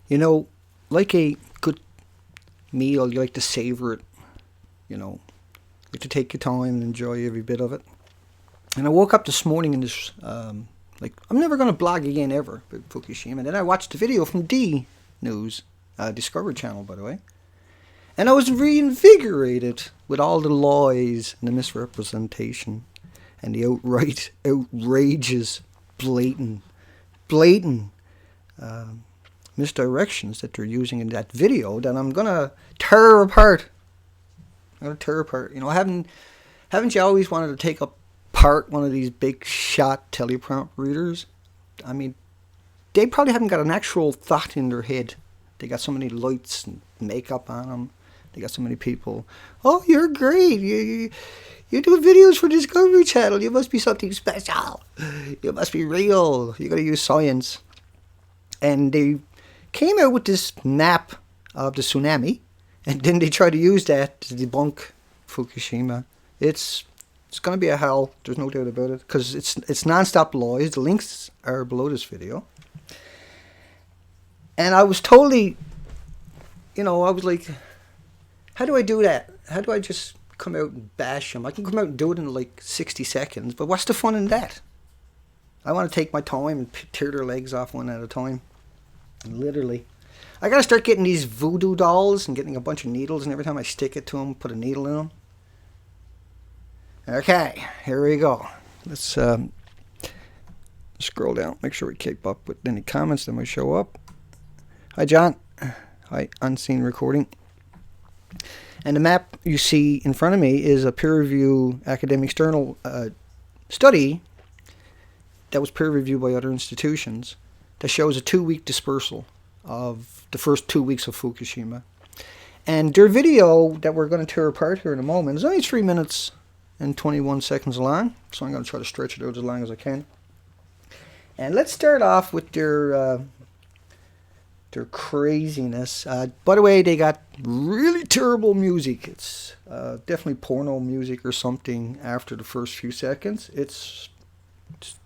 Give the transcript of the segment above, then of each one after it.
You know, like a good meal, you like to savor it. You know, you like to take your time and enjoy every bit of it. And I woke up this morning in this, like, I'm never going to blog again ever about Fukushima. And then I watched the video from D News, Discovery Channel, by the way. And I was reinvigorated with all the lies and the misrepresentation and the outright, outrageous, blatant misdirections that they're using in that video that I'm going to tear apart. I'm going to tear apart. You know, haven't you always wanted to take apart one of these big shot teleprompt readers? I mean, they probably haven't got an actual thought in their head. They got so many lights and makeup on them. They got so many people. Oh, you're great. You do videos for Discovery Channel. You must be something special. You must be real. You got to use science. And they came out with this map of the tsunami, and then they try to use that to debunk Fukushima. It's going to be a hell. There's no doubt about it, because it's non-stop lies. The links are below this video. And I was totally, I was like, how do I do that? How do I just come out and bash them? I can come out and do it in like 60 seconds, but what's the fun in that? I want to take my time and tear their legs off one at a time. And literally. I got to start getting these voodoo dolls and getting a bunch of needles, and every time I stick it to them, put a needle in them. Okay, here we go. Let's scroll down, make sure we keep up with any comments that might show up. Hi, John. Hi, Unseen Recording. And the map you see in front of me is a peer-reviewed academic external study that was peer-reviewed by other institutions that shows a 2-week dispersal of the first 2 weeks of Fukushima. And their video that we're going to tear apart here in a moment is only 3 minutes and 21 seconds long, so I'm going to try to stretch it out as long as I can. And let's start off with their craziness. By the way, they got really terrible music. It's definitely porno music or something after the first few seconds. It's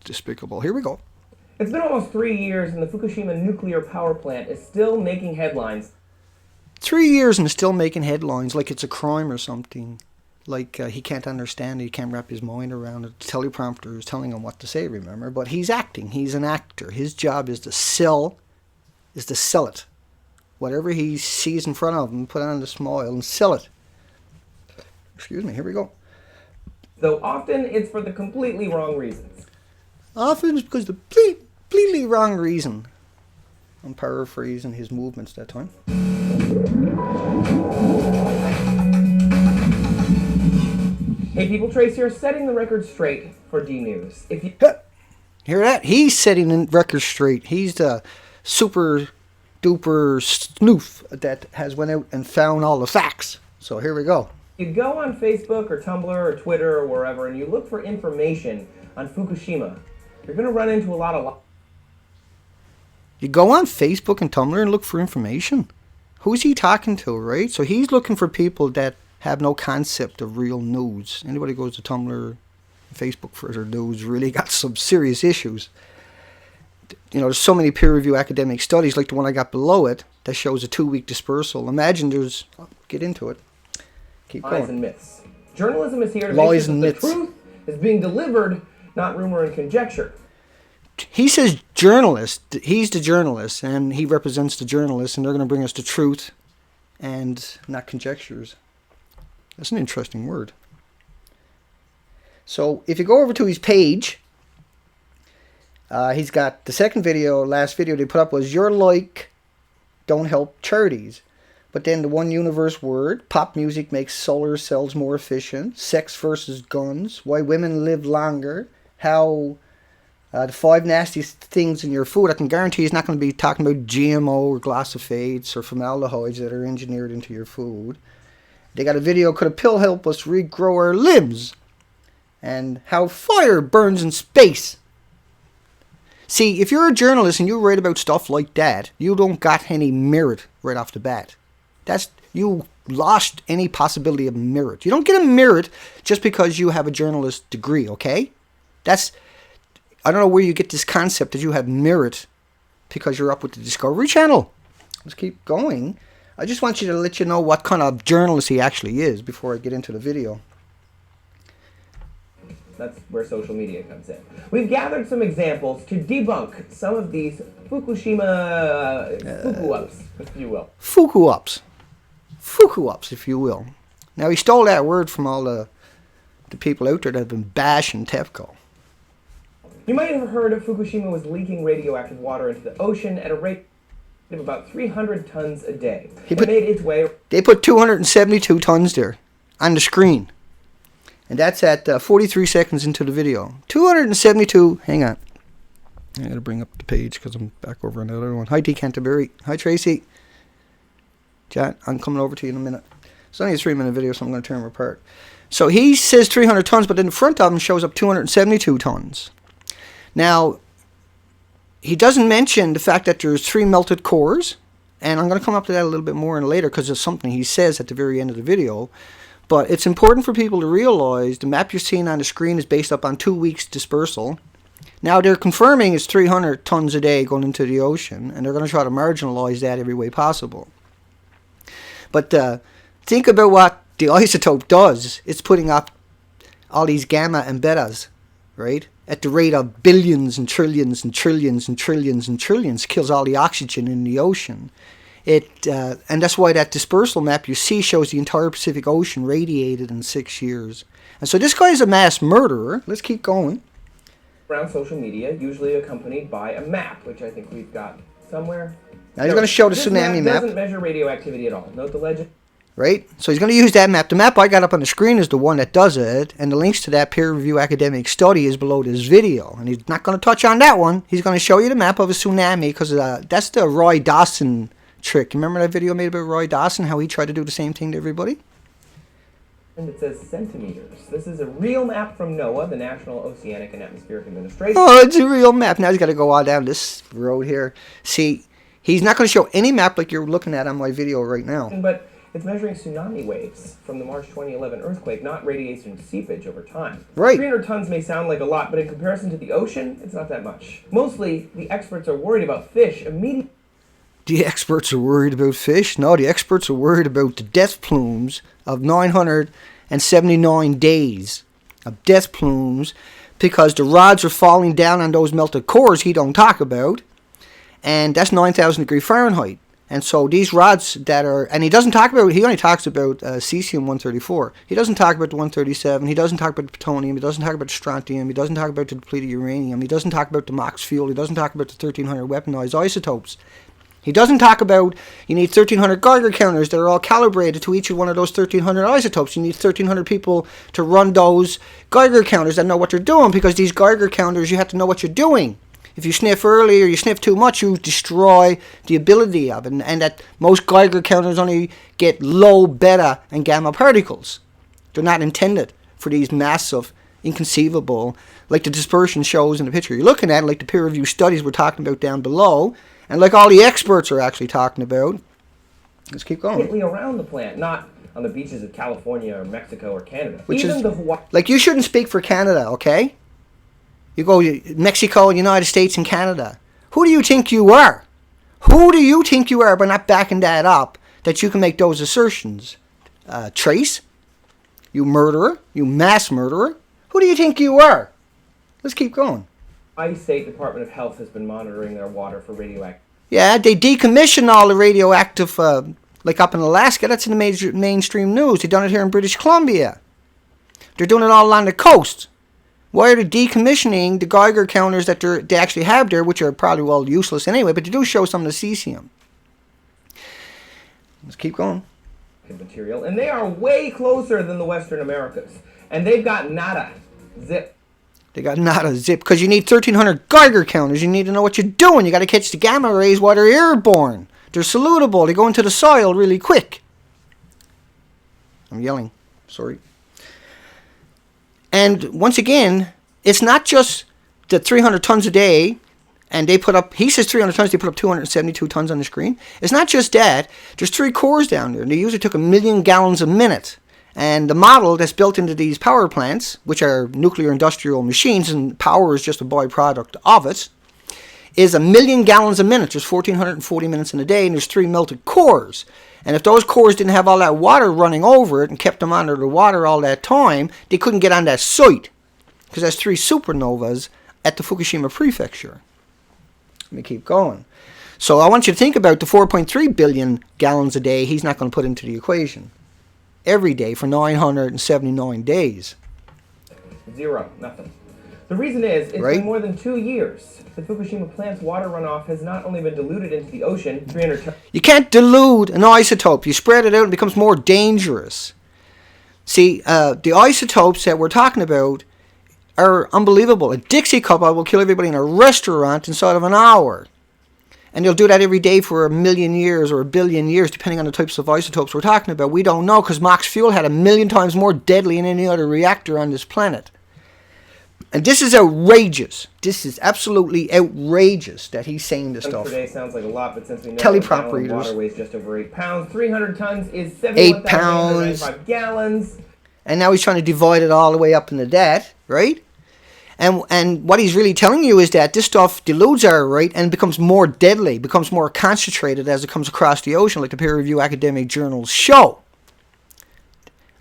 despicable. Here we go. It's been almost 3 years and the Fukushima nuclear power plant is still making headlines. 3 years and still making headlines like it's a crime or something. Like he can't understand it, he can't wrap his mind around it. The teleprompter is telling him what to say, remember? But he's acting. He's an actor. His job is to sell it. Whatever he sees in front of him, put on the smile and sell it. Excuse me, here we go. Though often it's for the completely wrong reasons. Often it's because the completely wrong reason. I'm paraphrasing his movements that time. Hey people, Trace here, setting the record straight for D News. If you hear that? He's setting the record straight. He's the super duper snoof that has went out and found all the facts. So here we go. You go on Facebook or Tumblr or Twitter or wherever and you look for information on Fukushima, you're going to run into a lot of... You go on Facebook and Tumblr and look for information? Who's he talking to, right? So he's looking for people that have no concept of real news. Anybody goes to Tumblr, Facebook for their news really got some serious issues. There's so many peer-reviewed academic studies like the one I got below it that shows a 2-week dispersal. Imagine get into it. Keep going. Lies and myths. Journalism is here to make sure that the truth is being delivered, not rumor and conjecture. He says journalist. He's the journalist, and he represents the journalists, and they're going to bring us the truth and not conjectures. That's an interesting word. So if you go over to his page, he's got the second video, last video they put up was "Your Like Don't Help Charities." But then the one universe word, pop music makes solar cells more efficient, sex versus guns, why women live longer, how the 5 nastiest things in your food. I can guarantee he's not going to be talking about GMO or glyphosates or formaldehydes that are engineered into your food. They got a video, could a pill help us regrow our limbs? And how fire burns in space. See, if you're a journalist and you write about stuff like that, you don't got any merit right off the bat. You lost any possibility of merit. You don't get a merit just because you have a journalist degree, okay? I don't know where you get this concept that you have merit because you're up with the Discovery Channel Let's keep going. I just want you to let you know what kind of journalist he actually is before I get into the video. That's where social media comes in. We've gathered some examples to debunk some of these Fukushima fuku-ups, if you will. Fuku-ups. Fuku-ups, if you will. Now, he stole that word from all the people out there that have been bashing TEPCO. You might have heard Fukushima was leaking radioactive water into the ocean at a rate of about 300 tons a day. It made its way... They put 272 tons there on the screen. And that's at 43 seconds into the video. 272. Hang on. I got to bring up the page because I'm back over on the other one. Hi, T. Canterbury. Hi, Tracy. Chat, I'm coming over to you in a minute. It's only a 3-minute video, so I'm going to tear them apart. So he says 300 tons, but in the front of him shows up 272 tons. Now, he doesn't mention the fact that there's 3 melted cores. And I'm going to come up to that a little bit more later because it's something he says at the very end of the video. But it's important for people to realize the map you're seeing on the screen is based up on 2 weeks dispersal. Now they're confirming it's 300 tons a day going into the ocean, and they're going to try to marginalize that every way possible. But think about what the isotope does. It's putting up all these gamma and betas, right? At the rate of billions and trillions and trillions and trillions and trillions, kills all the oxygen in the ocean. And that's why that dispersal map you see shows the entire Pacific Ocean radiated in 6 years. And so this guy is a mass murderer. Let's keep going. Around social media, usually accompanied by a map, which I think we've got somewhere. Now he's going to show the tsunami map. It doesn't measure radioactivity at all. Note the legend. Right? So he's going to use that map. The map I got up on the screen is the one that does it, and the links to that peer-reviewed academic study is below this video. And he's not going to touch on that one. He's going to show you the map of a tsunami, because that's the Roy Dawson trick. Remember that video I made about Roy Dawson, how he tried to do the same thing to everybody? And it says centimeters. This is a real map from NOAA, the National Oceanic and Atmospheric Administration. Oh, it's a real map. Now he's got to go all down this road here. See, he's not going to show any map like you're looking at on my video right now. But it's measuring tsunami waves from the March 2011 earthquake, not radiation seepage over time. Right. 300 tons may sound like a lot, but in comparison to the ocean, it's not that much. Mostly, the experts are worried about fish immediately. The experts are worried about fish? No, the experts are worried about the death plumes of 979 days of death plumes, because the rods are falling down on those melted cores he don't talk about, and that's 9,000 degrees Fahrenheit. And so these rods that are, and he doesn't talk about, he only talks about cesium-134. He doesn't talk about the 137, he doesn't talk about the plutonium, he doesn't talk about the strontium, he doesn't talk about the depleted uranium, he doesn't talk about the MOX fuel, he doesn't talk about the 1,300 weaponized isotopes. He doesn't talk about you need 1,300 Geiger counters that are all calibrated to each one of those 1,300 isotopes. You need 1,300 people to run those Geiger counters that know what they're doing, because these Geiger counters, you have to know what you're doing. If you sniff early or you sniff too much, you destroy the ability of it. And that most Geiger counters only get low beta and gamma particles. They're not intended for these massive, inconceivable, like the dispersion shows in the picture you're looking at, like the peer-reviewed studies we're talking about down below, and like all the experts are actually talking about. Let's keep going. Around the plant, not on the beaches of California or Mexico or Canada. Which Even is, the Hawaii. like, you shouldn't speak for Canada, okay? You go Mexico, United States, and Canada. Who do you think you are? Who do you think you are by not backing that up, that you can make those assertions? Trace? You murderer? You mass murderer? Who do you think you are? Let's keep going. Hawaii State Department of Health has been monitoring their water for radioactive. Yeah, they decommissioned all the radioactive, like up in Alaska. That's in the mainstream news. They've done it here in British Columbia. They're doing it all along the coast. Why are they decommissioning the Geiger counters that they actually have there, which are probably well useless anyway, but they do show some of the cesium. Let's keep going. Material, and they are way closer than the Western Americas. And they've got nada. Zip. They got nada zip, because you need 1,300 Geiger counters. You need to know what you're doing. You got to catch the gamma rays while they're airborne. They're solutable. They go into the soil really quick. I'm yelling. Sorry. And once again, it's not just the 300 tons a day, and they put up, he says 300 tons, they put up 272 tons on the screen. It's not just that. There's 3 cores down there, and they usually took 1 million gallons a minute. And the model that's built into these power plants, which are nuclear industrial machines, and power is just a byproduct of it, is 1 million gallons a minute. There's 1,440 minutes in a day, and there's 3 melted cores. And if those cores didn't have all that water running over it and kept them under the water all that time, they couldn't get on that site. Because there's 3 supernovas at the Fukushima prefecture. Let me keep going. So I want you to think about the 4.3 billion gallons a day he's not going to put into the equation. Every day for 979 days. Zero. Nothing. The reason is, it's been more than 2 years. The Fukushima plant's water runoff has not only been diluted into the ocean, 300 tons. You can't dilute an isotope. You spread it out and it becomes more dangerous. See, the isotopes that we're talking about are unbelievable. A Dixie cup will kill everybody in a restaurant inside of an hour. And they'll do that every day for 1 million years or 1 billion years, depending on the types of isotopes we're talking about. We don't know, because Mox fuel had 1 million times more deadly than any other reactor on this planet. And this is outrageous. This is absolutely outrageous that he's saying this stuff. Per day sounds like a lot, but since we know teleprompt readers. Water weighs just over 8 pounds, 300 tons is 71,895 gallons. And now he's trying to divide it all the way up into that, right? And what he's really telling you is that this stuff dilutes air, right, and becomes more deadly, becomes more concentrated as it comes across the ocean, like the peer-reviewed academic journals show.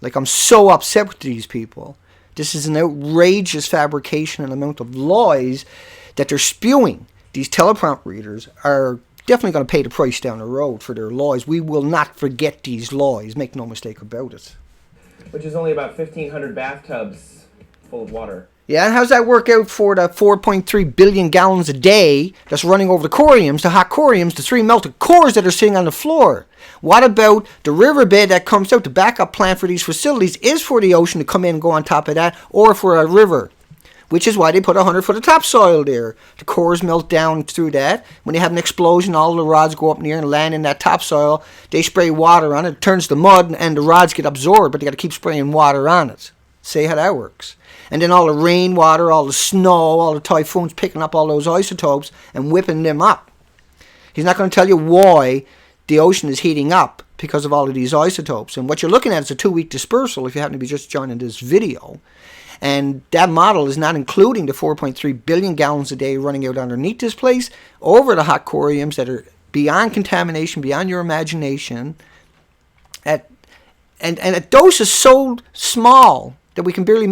Like, I'm so upset with these people. This is an outrageous fabrication and amount of lies that they're spewing. These teleprompt readers are definitely going to pay the price down the road for their lies. We will not forget these lies. Make no mistake about it. Which is only about 1,500 bathtubs full of water. Yeah, and how's that work out for the 4.3 billion gallons a day that's running over the coriums, the hot coriums, the 3 melted cores that are sitting on the floor? What about the riverbed that comes out? The backup plan for these facilities is for the ocean to come in and go on top of that, or for a river, which is why they put 100 foot of topsoil there. The cores melt down through that. When they have an explosion, all the rods go up in the air and land in that topsoil. They spray water on it. It turns to mud, and the rods get absorbed, but they got to keep spraying water on it. See how that works. And then all the rainwater, all the snow, all the typhoons picking up all those isotopes and whipping them up. He's not going to tell you why the ocean is heating up because of all of these isotopes. And what you're looking at is a 2-week dispersal if you happen to be just joining this video. And that model is not including the 4.3 billion gallons a day running out underneath this place over the hot coriums that are beyond contamination, beyond your imagination. And a dose is so small that we can barely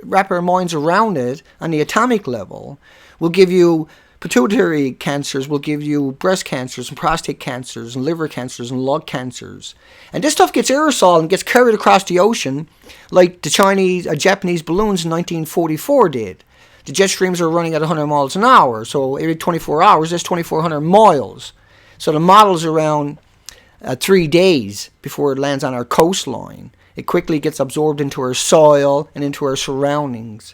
wrap our minds around it on the atomic level. Will give you pituitary cancers, will give you breast cancers and prostate cancers and liver cancers and lung cancers. And this stuff gets aerosol and gets carried across the ocean like the Japanese balloons in 1944 did. The jet streams are running at 100 miles an hour, so every 24 hours that's 2,400 miles. So the model's around 3 days before it lands on our coastline. It quickly gets absorbed into our soil and into our surroundings.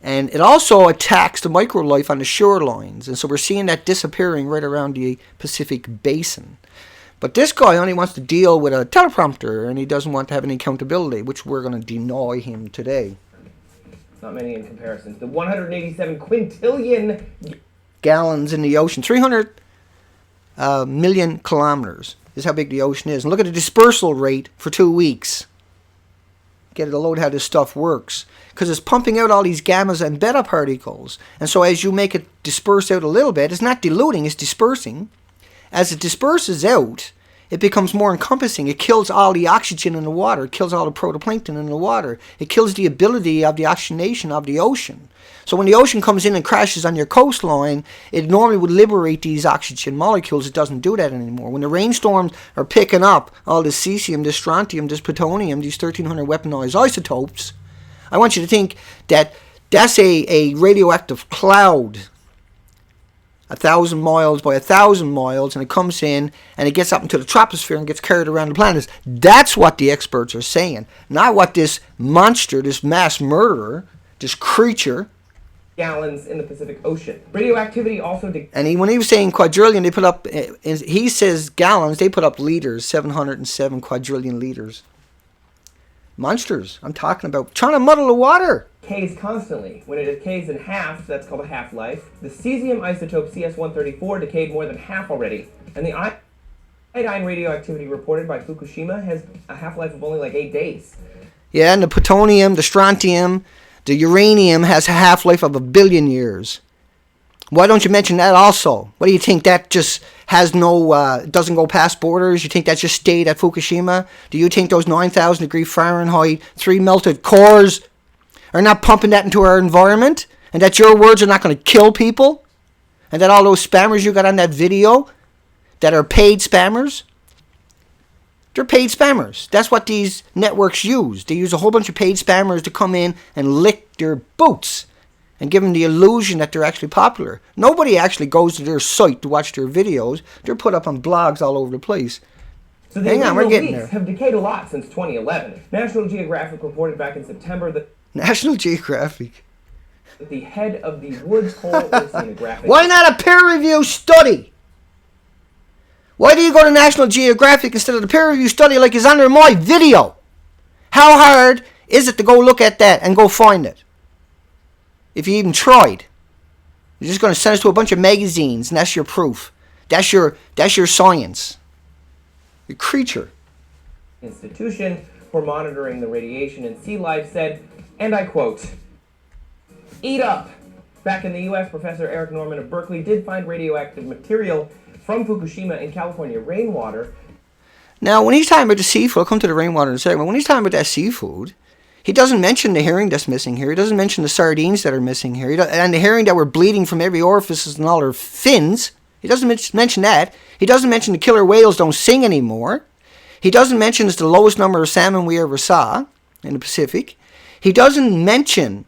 And it also attacks the microlife on the shorelines. And so we're seeing that disappearing right around the Pacific Basin. But this guy only wants to deal with a teleprompter, and he doesn't want to have any accountability, which we're going to deny him today. Not many in comparison. The 187 quintillion gallons in the ocean. 300 million kilometers is how big the ocean is. And look at the dispersal rate for 2 weeks. Get a load how this stuff works, because it's pumping out all these gammas and beta particles, and so as you make it disperse out a little bit, it's not diluting, it's dispersing. As it disperses out, it becomes more encompassing. It kills all the oxygen in the water, it kills all the protoplankton in the water, it kills the ability of the oxygenation of the ocean. So when the ocean comes in and crashes on your coastline, it normally would liberate these oxygen molecules. It doesn't do that anymore. When the rainstorms are picking up all this cesium, this strontium, this plutonium, these 1,300 weaponized isotopes, I want you to think that that's a radioactive cloud, 1,000 miles by 1,000 miles, and it comes in and it gets up into the troposphere and gets carried around the planet. That's what the experts are saying, not what this monster, this mass murderer, this creature, gallons in the Pacific Ocean. Radioactivity also... And when he was saying quadrillion, they put up... He says gallons, they put up liters, 707 quadrillion liters. Monsters. I'm talking about trying to muddle the water. Decays constantly. When it decays in half, that's called a half-life. The cesium isotope CS-134 decayed more than half already. And the iodine radioactivity reported by Fukushima has a half-life of only like 8 days. Yeah, and the plutonium, the strontium... The uranium has a half-life of 1 billion years. Why don't you mention that also? What do you think, that just has no, doesn't go past borders? You think that just stayed at Fukushima? Do you think those 9,000 degree Fahrenheit, 3 melted cores are not pumping that into our environment? And that your words are not going to kill people? And that all those spammers you got on that video that are paid spammers? They're paid spammers. That's what these networks use. They use a whole bunch of paid spammers to come in and lick their boots and give them the illusion that they're actually popular. Nobody actually goes to their site to watch their videos. They're put up on blogs all over the place. So the Hang on, we're getting leaks there. have decayed a lot since 2011. National Geographic reported back in September that National Geographic. the head of the Woods Hole Oceanographic... Why not a peer-reviewed study? Why do you go to National Geographic instead of the peer-reviewed study like is under my video? How hard is it to go look at that and go find it? If you even tried. You're just going to send us to a bunch of magazines and that's your proof. That's your science. Your creature. Institution for monitoring the radiation in sea life said, and I quote, "Eat up." Back in the U.S., Professor Eric Norman of Berkeley did find radioactive material from Fukushima in California rainwater. Now, when he's talking about the seafood, I'll come to the rainwater in a second, but when he's talking about that seafood, he doesn't mention the herring that's missing here. He doesn't mention the sardines that are missing here. And the herring that were bleeding from every orifice and all their fins. He doesn't mention that. He doesn't mention the killer whales don't sing anymore. He doesn't mention it's the lowest number of salmon we ever saw in the Pacific. He doesn't mention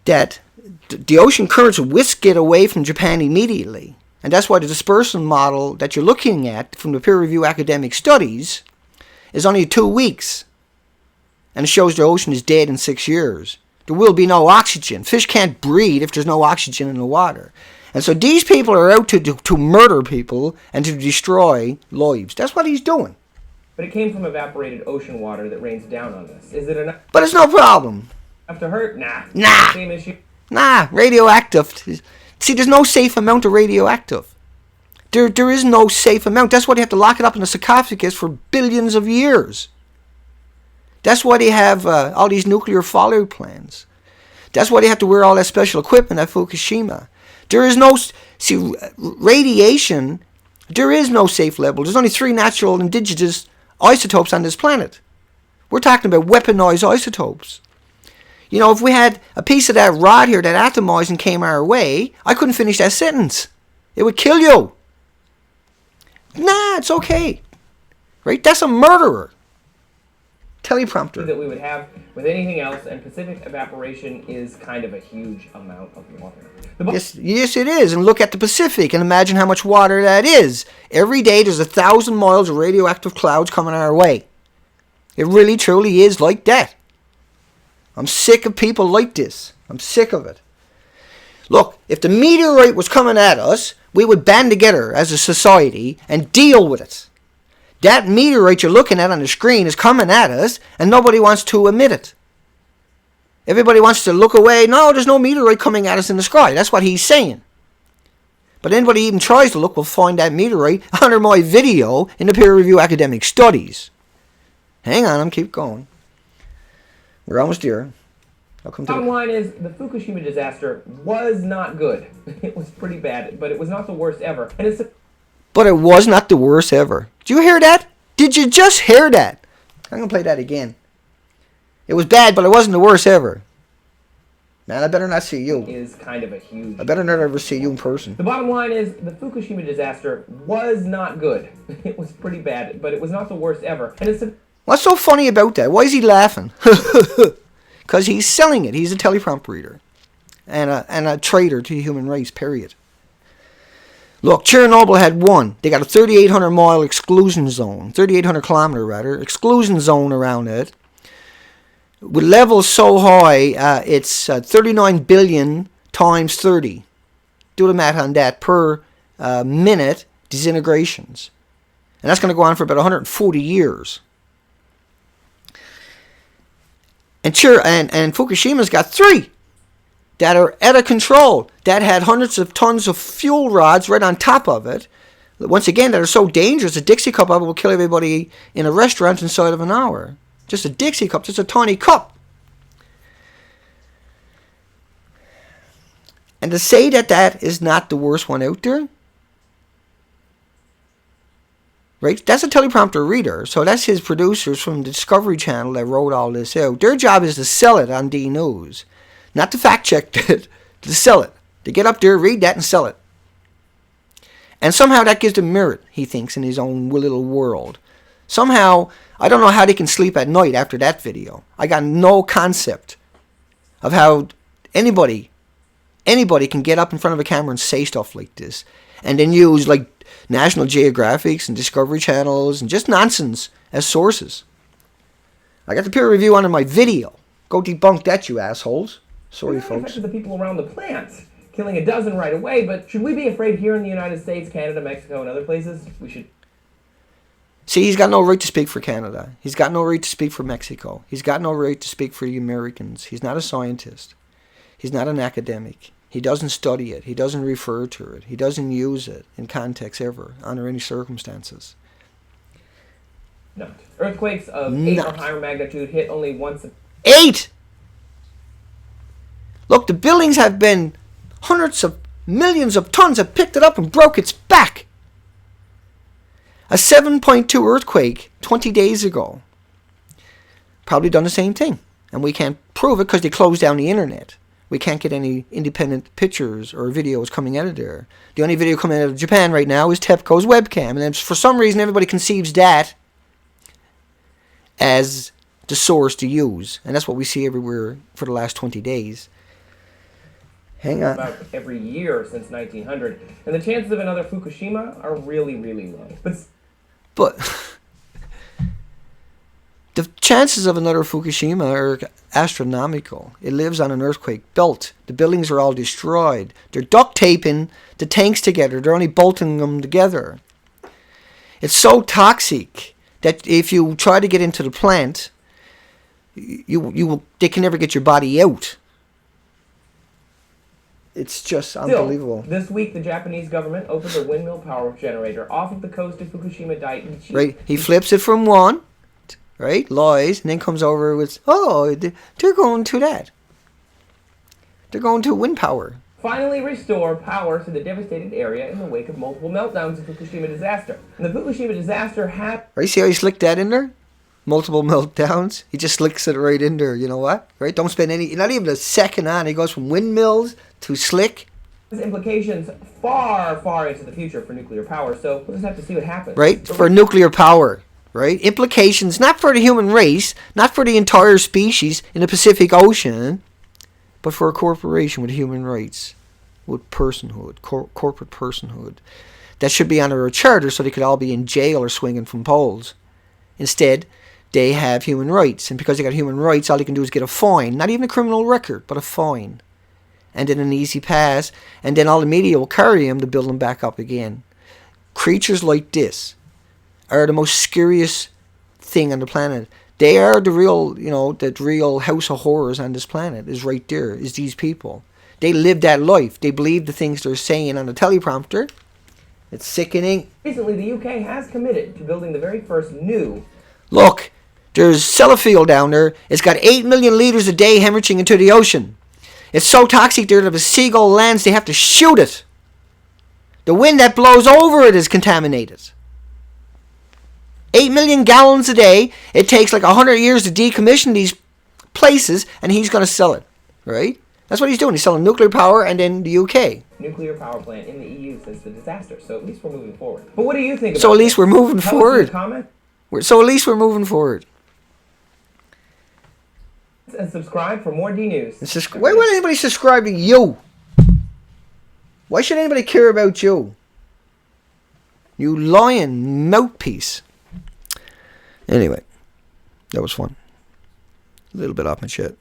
that the ocean currents whisk it away from Japan immediately. And that's why the dispersal model that you're looking at from the peer-reviewed academic studies is only 2 weeks. And it shows the ocean is dead in 6 years. There will be no oxygen. Fish can't breathe if there's no oxygen in the water. And so these people are out to murder people and to destroy lives. That's what he's doing. But it came from evaporated ocean water that rains down on us. Is it enough But it's no problem. to hurt? Nah. Nah. Same issue. Nah, radioactive. See, there's no safe amount of radioactive. There is no safe amount. That's why they have to lock it up in a sarcophagus for billions of years. That's why they have all these nuclear fallout plans. That's why they have to wear all that special equipment at Fukushima. There is no... See, radiation, there is no safe level. There's only 3 natural indigenous isotopes on this planet. We're talking about weaponized isotopes. You know, if we had a piece of that rod here that atomized and came our way, I couldn't finish that sentence. It would kill you. Nah, it's okay. Right? That's a murderer. Teleprompter. That we would have with anything else, and Pacific evaporation is kind of a huge amount of water. Yes, it is. And look at the Pacific and imagine how much water that is. Every day there's 1,000 miles of radioactive clouds coming our way. It really, truly is like that. I'm sick of people like this. I'm sick of it. Look, if the meteorite was coming at us, we would band together as a society and deal with it. That meteorite you're looking at on the screen is coming at us, and nobody wants to admit it. Everybody wants to look away. No, there's no meteorite coming at us in the sky. That's what he's saying. But anybody even tries to look will find that meteorite under my video in the peer-reviewed academic studies. Hang on, I'm keep going. We're almost there. I'll come to Bottom line is, the Fukushima disaster was not good. It was pretty bad, but it was not the worst ever. And it's But it was not the worst ever. Did you hear that? Did you just hear that? I'm going to play that again. It was bad, but it wasn't the worst ever. Man, I better not see you. Is kind of a huge... I better not ever see you in person. The bottom line is, the Fukushima disaster was not good. It was pretty bad, but it was not the worst ever. And it's What's so funny about that? Why is he laughing? Because he's selling it. He's a teleprompter reader. And a traitor to the human race, period. Look, Chernobyl had one. They got a 3,800 mile exclusion zone. 3,800 kilometer, rather. Exclusion zone around it. With levels so high, it's 39 billion times 30. Do the math on that per minute disintegrations. And that's going to go on for about 140 years. And Fukushima's got 3 that are out of control, that had hundreds of tons of fuel rods right on top of it. Once again, that are so dangerous, a Dixie cup of it will kill everybody in a restaurant inside of an hour. Just a Dixie cup, just a tiny cup. And to say that that is not the worst one out there, right? That's a teleprompter reader. So that's his producers from the Discovery Channel that wrote all this out. Their job is to sell it on D News. Not to fact check it, to sell it. To get up there, read that, and sell it. And somehow that gives them merit, he thinks, in his own little world. Somehow, I don't know how they can sleep at night after that video. I got no concept of how anybody can get up in front of a camera and say stuff like this. And then use like National Geographics and Discovery Channels and just nonsense as sources. I got the peer review on my video. Go debunk that, you assholes. Sorry, folks. Affected the people around the plant, killing a dozen right away, but should we be afraid here in the United States, Canada, Mexico, and other places? We should... See, he's got no right to speak for Canada. He's got no right to speak for Mexico. He's got no right to speak for the Americans. He's not a scientist. He's not an academic. He doesn't study it. He doesn't refer to it. He doesn't use it in context ever, under any circumstances. No. Earthquakes of 8 or higher magnitude hit only once... 8! Look, the buildings have been... Hundreds of millions of tons have picked it up and broke its back. A 7.2 earthquake 20 days ago. Probably done the same thing. And we can't prove it because they closed down the internet. We can't get any independent pictures or videos coming out of there. The only video coming out of Japan right now is TEPCO's webcam. And then for some reason everybody conceives that as the source to use. And that's what we see everywhere for the last 20 days. Hang on. About every year since 1900. And the chances of another Fukushima are really, really low. But the chances of another Fukushima are astronomical. It lives on an earthquake belt. The buildings are all destroyed. They're duct taping the tanks together. They're only bolting them together. It's so toxic that if you try to get into the plant, they can never get your body out. It's just unbelievable. Still, this week the Japanese government opened a windmill power generator off of the coast of Fukushima Daiichi. Right, he flips it from one, right, lies, and then comes over with, oh, they're going to that. They're going to wind power. Finally restore power to the devastated area in the wake of multiple meltdowns of Fukushima disaster. And the Fukushima disaster happened... Right, see how he slicked that in there? Multiple meltdowns. He just slicks it right in there, you know what? Right, don't spend not even a second on. He goes from windmills to slick. There's implications far, far into the future for nuclear power, so we'll just have to see what happens. Right, for nuclear power, right? Implications not for the human race, not for the entire species in the Pacific Ocean, but for a corporation with human rights, with personhood, corporate personhood. That should be under a charter so they could all be in jail or swinging from poles. Instead, they have human rights, and because they got human rights, all they can do is get a fine, not even a criminal record, but a fine. And then an easy pass, and then all the media will carry him to build him back up again. Creatures like this are the most scariest thing on the planet. They are the real, the real house of horrors on this planet is right there, is these people. They live that life. They believe the things they're saying on the teleprompter. It's sickening. Recently, the UK has committed to building the very first new... Look, there's Sellafield down there. It's got 8 million litres a day hemorrhaging into the ocean. It's so toxic there that if a seagull lands, they have to shoot it. The wind that blows over it is contaminated. 8 million gallons a day. It takes like 100 years to decommission these places, and he's going to sell it, right? That's what he's doing. He's selling nuclear power, and then the UK. Nuclear power plant in the EU since the disaster, so at least we're moving forward. But what do you think about So at least we're moving forward. Comment? So at least we're moving forward. And subscribe for more D News. Why would anybody subscribe to you? Why should anybody care about you? You lying mouthpiece. Anyway, that was fun. A little bit off my shit.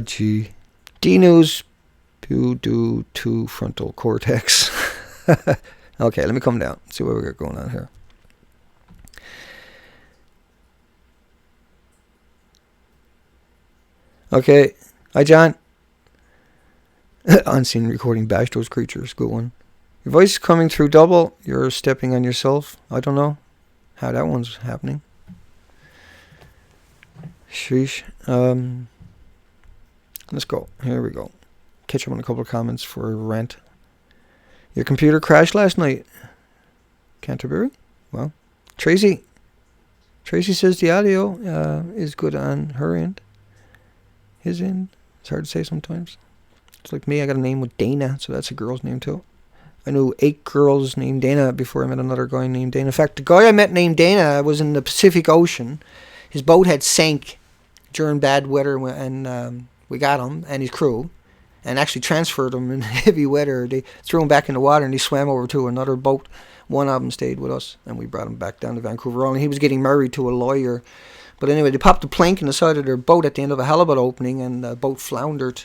Gee. D News do to frontal cortex. Okay, let me come down. See what we got going on here. Okay. Hi, John. Unseen recording bash those creatures. Good one. Your voice is coming through double. You're stepping on yourself. I don't know how that one's happening. Sheesh. Let's go. Here we go. Catch up on a couple of comments for a rant. Your computer crashed last night. Canterbury? Well, Tracy says the audio is good on her end. His end. It's hard to say sometimes. It's like me, I got a name with Dana, so that's a girl's name too. I knew 8 girls named Dana before I met another guy named Dana. In fact, the guy I met named Dana was in the Pacific Ocean. His boat had sank during bad weather, and we got him and his crew and actually transferred him in heavy weather. They threw him back in the water and he swam over to another boat. One of them stayed with us and we brought him back down to Vancouver Island. He was getting married to a lawyer. But anyway, they popped a plank in the side of their boat at the end of a halibut opening and the boat floundered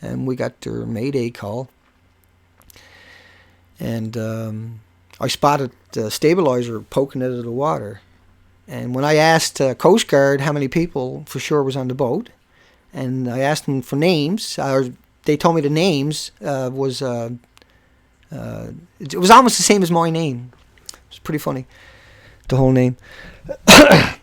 and we got their mayday call. And I spotted the stabilizer poking out of the water. And when I asked Coast Guard how many people for sure was on the boat, and I asked them for names, they told me the names it was almost the same as my name. It's pretty funny, the whole name. But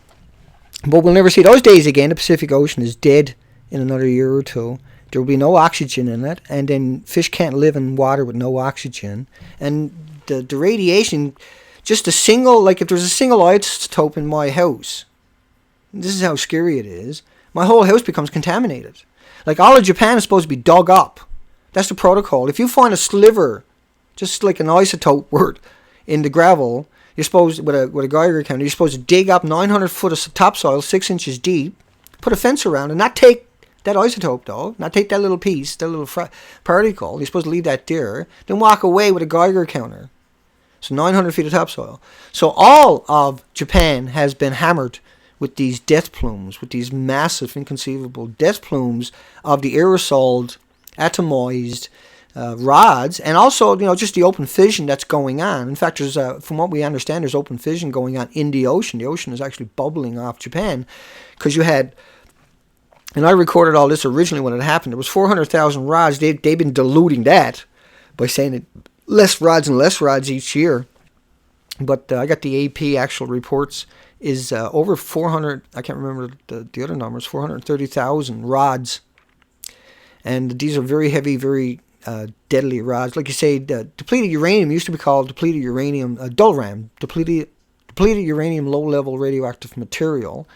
we'll never see those days again. The Pacific Ocean is dead in another year or two. There will be no oxygen in it, and then fish can't live in water with no oxygen. And the radiation, just a single, like if there's a single isotope in my house, this is how scary it is, my whole house becomes contaminated. Like all of Japan is supposed to be dug up. That's the protocol. If you find a sliver, just like an isotope word, in the gravel, you're supposed, with a Geiger counter, you're supposed to dig up 900 foot of topsoil, 6 inches deep, put a fence around, and not take that isotope though, not take that little piece, that little particle, you're supposed to leave that there, then walk away with a Geiger counter. So 900 feet of topsoil. So all of Japan has been hammered with these death plumes, with these massive, inconceivable death plumes of the aerosoled, atomized rods, and also, just the open fission that's going on. In fact, there's, from what we understand, there's open fission going on in the ocean. The ocean is actually bubbling off Japan, because you had, and I recorded all this originally when it happened, there was 400,000 rods. They've been diluting that by saying that less rods and less rods each year. But I got the AP actual reports is over 400, I can't remember the other numbers, 430,000 rods. And these are very heavy, very deadly rods. Like you say, depleted uranium used to be called depleted uranium, DULRAM, depleted uranium low-level radioactive material.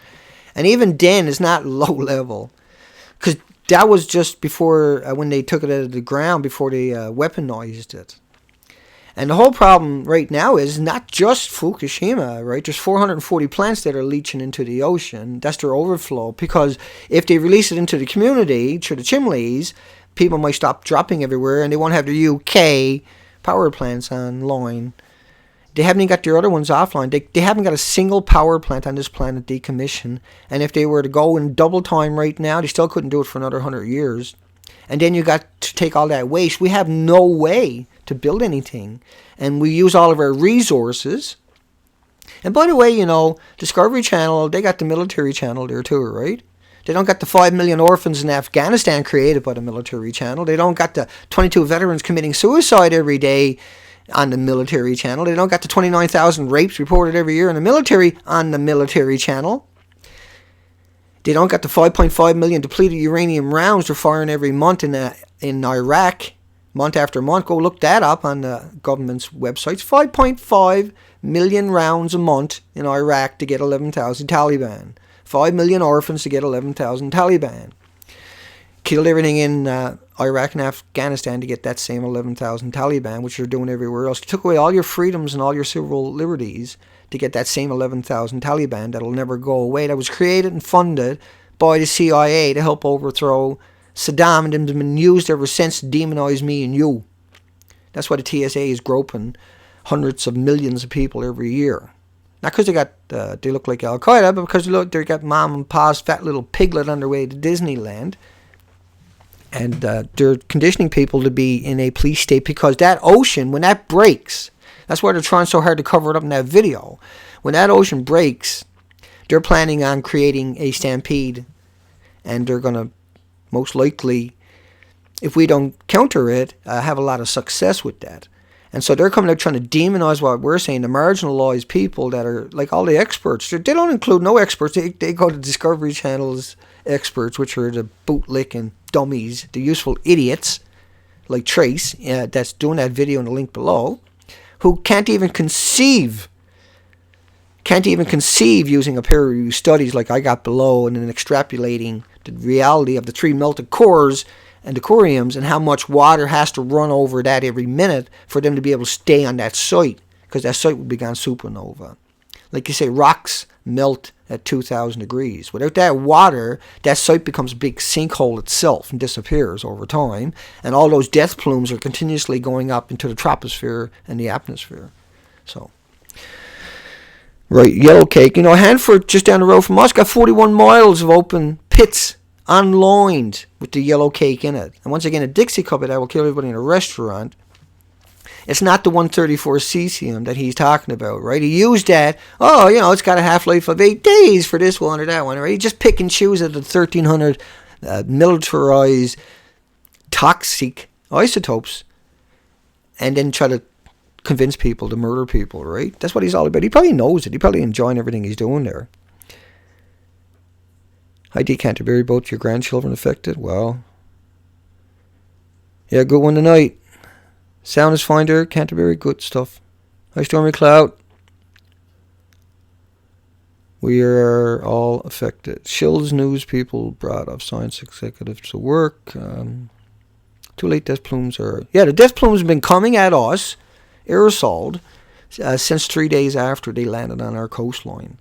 And even then, it's not low-level, because that was just before, when they took it out of the ground, before they weaponized it. And the whole problem right now is not just Fukushima, right? There's 440 plants that are leaching into the ocean. That's their overflow. Because if they release it into the community, through the chimneys, people might stop dropping everywhere and they won't have their UK power plants online. They haven't even got their other ones offline. They haven't got a single power plant on this planet decommissioned. And if they were to go in double time right now, they still couldn't do it for another 100 years. And then you got to take all that waste. We have no way to build anything. And we use all of our resources. And by the way, Discovery Channel, they got the military channel there too, right? They don't got the 5 million orphans in Afghanistan created by the military channel. They don't got the 22 veterans committing suicide every day on the military channel. They don't got the 29,000 rapes reported every year in the military on the military channel. They don't got the 5.5 million depleted uranium rounds they're firing every month in Iraq, month after month. Go look that up on the government's websites. 5.5 million rounds a month in Iraq to get 11,000 Taliban. 5 million orphans to get 11,000 Taliban. Killed everything in Iraq and Afghanistan to get that same 11,000 Taliban, which they're doing everywhere else. Took away all your freedoms and all your civil liberties to get that same 11,000 Taliban that'll never go away. That was created and funded by the CIA to help overthrow Saddam, and them have been used ever since to demonize me and you. That's why the TSA is groping hundreds of millions of people every year. Not because they look like Al Qaeda, but because they got mom and pa's fat little piglet on their way to Disneyland. And they're conditioning people to be in a police state, because that ocean, when that breaks, that's why they're trying so hard to cover it up in that video. When that ocean breaks, they're planning on creating a stampede, and they're going to most likely, if we don't counter it, have a lot of success with that. And so they're coming out trying to demonize what we're saying, the marginalized people that are like all the experts. They don't include no experts. They go to Discovery Channel's experts, which are the bootlicking dummies, the useful idiots like Trace, that's doing that video in the link below, who can't even conceive using a peer-reviewed studies like I got below and then extrapolating the reality of the 3 melted cores and the coriums and how much water has to run over that every minute for them to be able to stay on that site, because that site would be gone supernova. Like you say, rocks melt at 2,000 degrees. Without that water, that site becomes a big sinkhole itself and disappears over time, and all those death plumes are continuously going up into the troposphere and the atmosphere. So, right, Yellowcake. Hanford, just down the road from us, got 41 miles of open pits unlined with the Yellowcake in it. And once again, a Dixie cup that will kill everybody in a restaurant. It's not the 134 cesium that he's talking about, right? He used that, it's got a half-life of 8 days for this one or that one, right? He just pick and choose at the 1,300 militarized toxic isotopes and then try to convince people to murder people, right? That's what he's all about. He probably knows it. He probably enjoying everything he's doing there. Hi, D. Canterbury, both your grandchildren affected? Well, yeah, good one tonight. Sound is fine there, Canterbury, good stuff. Hi, Stormy Cloud. We are all affected. Shill's news people brought up science executives to work. Too late, death plumes are... Yeah, the death plumes have been coming at us, aerosoled, since 3 days after they landed on our coastline.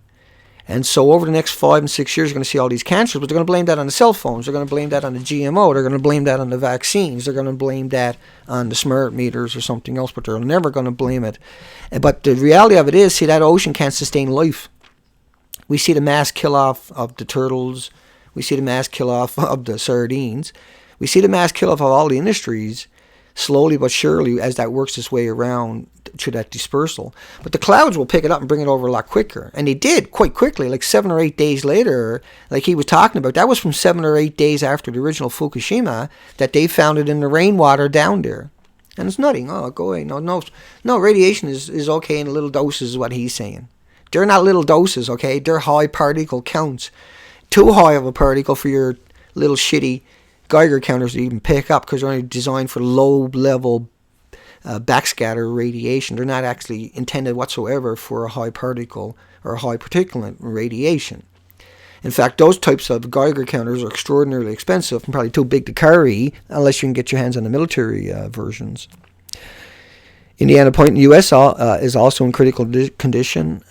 And so over the next 5 and 6 years, you're going to see all these cancers, but they're going to blame that on the cell phones. They're going to blame that on the GMO. They're going to blame that on the vaccines. They're going to blame that on the smart meters or something else, but they're never going to blame it. But the reality of it is, see, that ocean can't sustain life. We see the mass kill-off of the turtles. We see the mass kill-off of the sardines. We see the mass kill-off of all the industries, slowly but surely, as that works its way around to that dispersal. But the clouds will pick it up and bring it over a lot quicker. And they did quite quickly, like 7 or 8 days later, like he was talking about. That was from 7 or 8 days after the original Fukushima that they found it in the rainwater down there. And it's nothing. Oh, go away. No, radiation is okay in little doses is what he's saying. They're not little doses, okay? They're high particle counts. Too high of a particle for your little shitty Geiger counters to even pick up, because they're only designed for low-level backscatter radiation. They're not actually intended whatsoever for a high particle or a high particulate radiation. In fact, those types of Geiger counters are extraordinarily expensive and probably too big to carry unless you can get your hands on the military versions. Indiana Point in the U.S. is also in critical condition.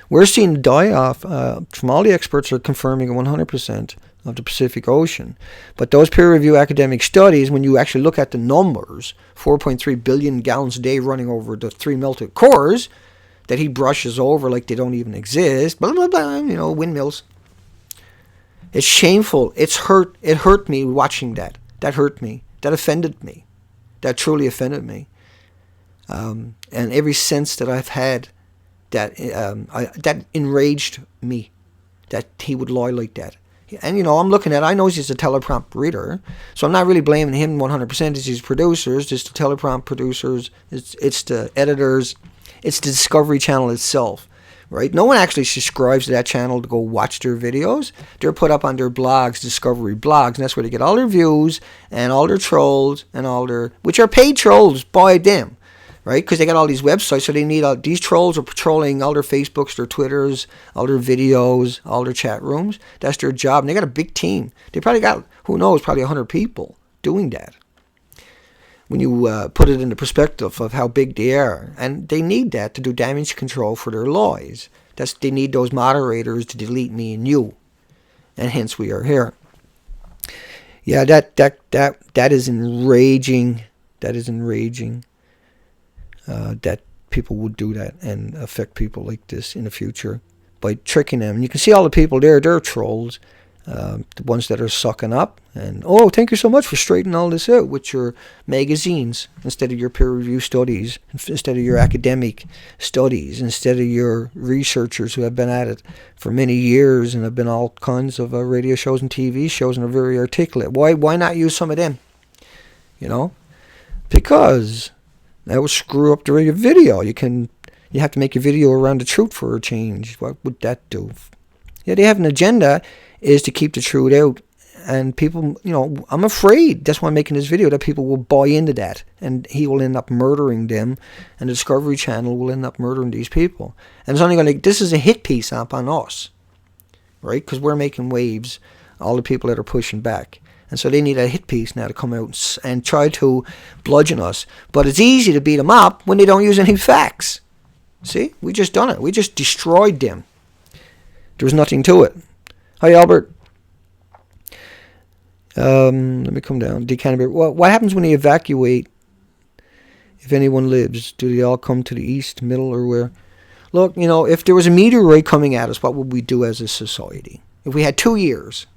We're seeing the die-off from all the experts are confirming 100% of the Pacific Ocean. But those peer-reviewed academic studies, when you actually look at the numbers, 4.3 billion gallons a day running over the 3 melted cores that he brushes over like they don't even exist, blah, blah, blah, windmills. It's shameful. It hurt me watching that. That hurt me. That offended me. That truly offended me. And every sense that I've had, that enraged me, that he would lie like that. And, I'm looking at it. I know he's a teleprompt reader, so I'm not really blaming him 100%. It's his producers, it's the teleprompt producers, it's the editors, it's the Discovery Channel itself, right? No one actually subscribes to that channel to go watch their videos. They're put up on their blogs, Discovery blogs, and that's where they get all their views and all their trolls and which are paid trolls by them. Right, because they got all these websites, so they need these trolls are patrolling all their Facebooks, their Twitters, all their videos, all their chat rooms. That's their job, and they got a big team. They probably got, who knows, probably 100 people doing that. When you put it in the perspective of how big they are, and they need that to do damage control for their lies. They need those moderators to delete me and you, and hence we are here. Yeah, that is enraging. That is enraging. That people would do that and affect people like this in the future by tricking them. And you can see all the people there, they're trolls, the ones that are sucking up. And, thank you so much for straightening all this out with your magazines instead of your peer-reviewed studies, instead of your academic studies, instead of your researchers who have been at it for many years and have been all kinds of radio shows and TV shows and are very articulate. Why not use some of them? Because That will screw up the video. You have to make your video around the truth for a change. What would that do? Yeah, they have an agenda is to keep the truth out. And people, I'm afraid, that's why I'm making this video, that people will buy into that. And he will end up murdering them. And the Discovery Channel will end up murdering these people. And it's only this is a hit piece up on us. Right? Because we're making waves. All the people that are pushing back. And so they need a hit piece now to come out and try to bludgeon us. But it's easy to beat them up when they don't use any facts. See? We just done it. We just destroyed them. There was nothing to it. Hi, Albert. Let me come down. Decanterbury. Well, what happens when they evacuate? If anyone lives, do they all come to the east, middle, or where? Look, if there was a meteorite coming at us, what would we do as a society? If we had 2 years,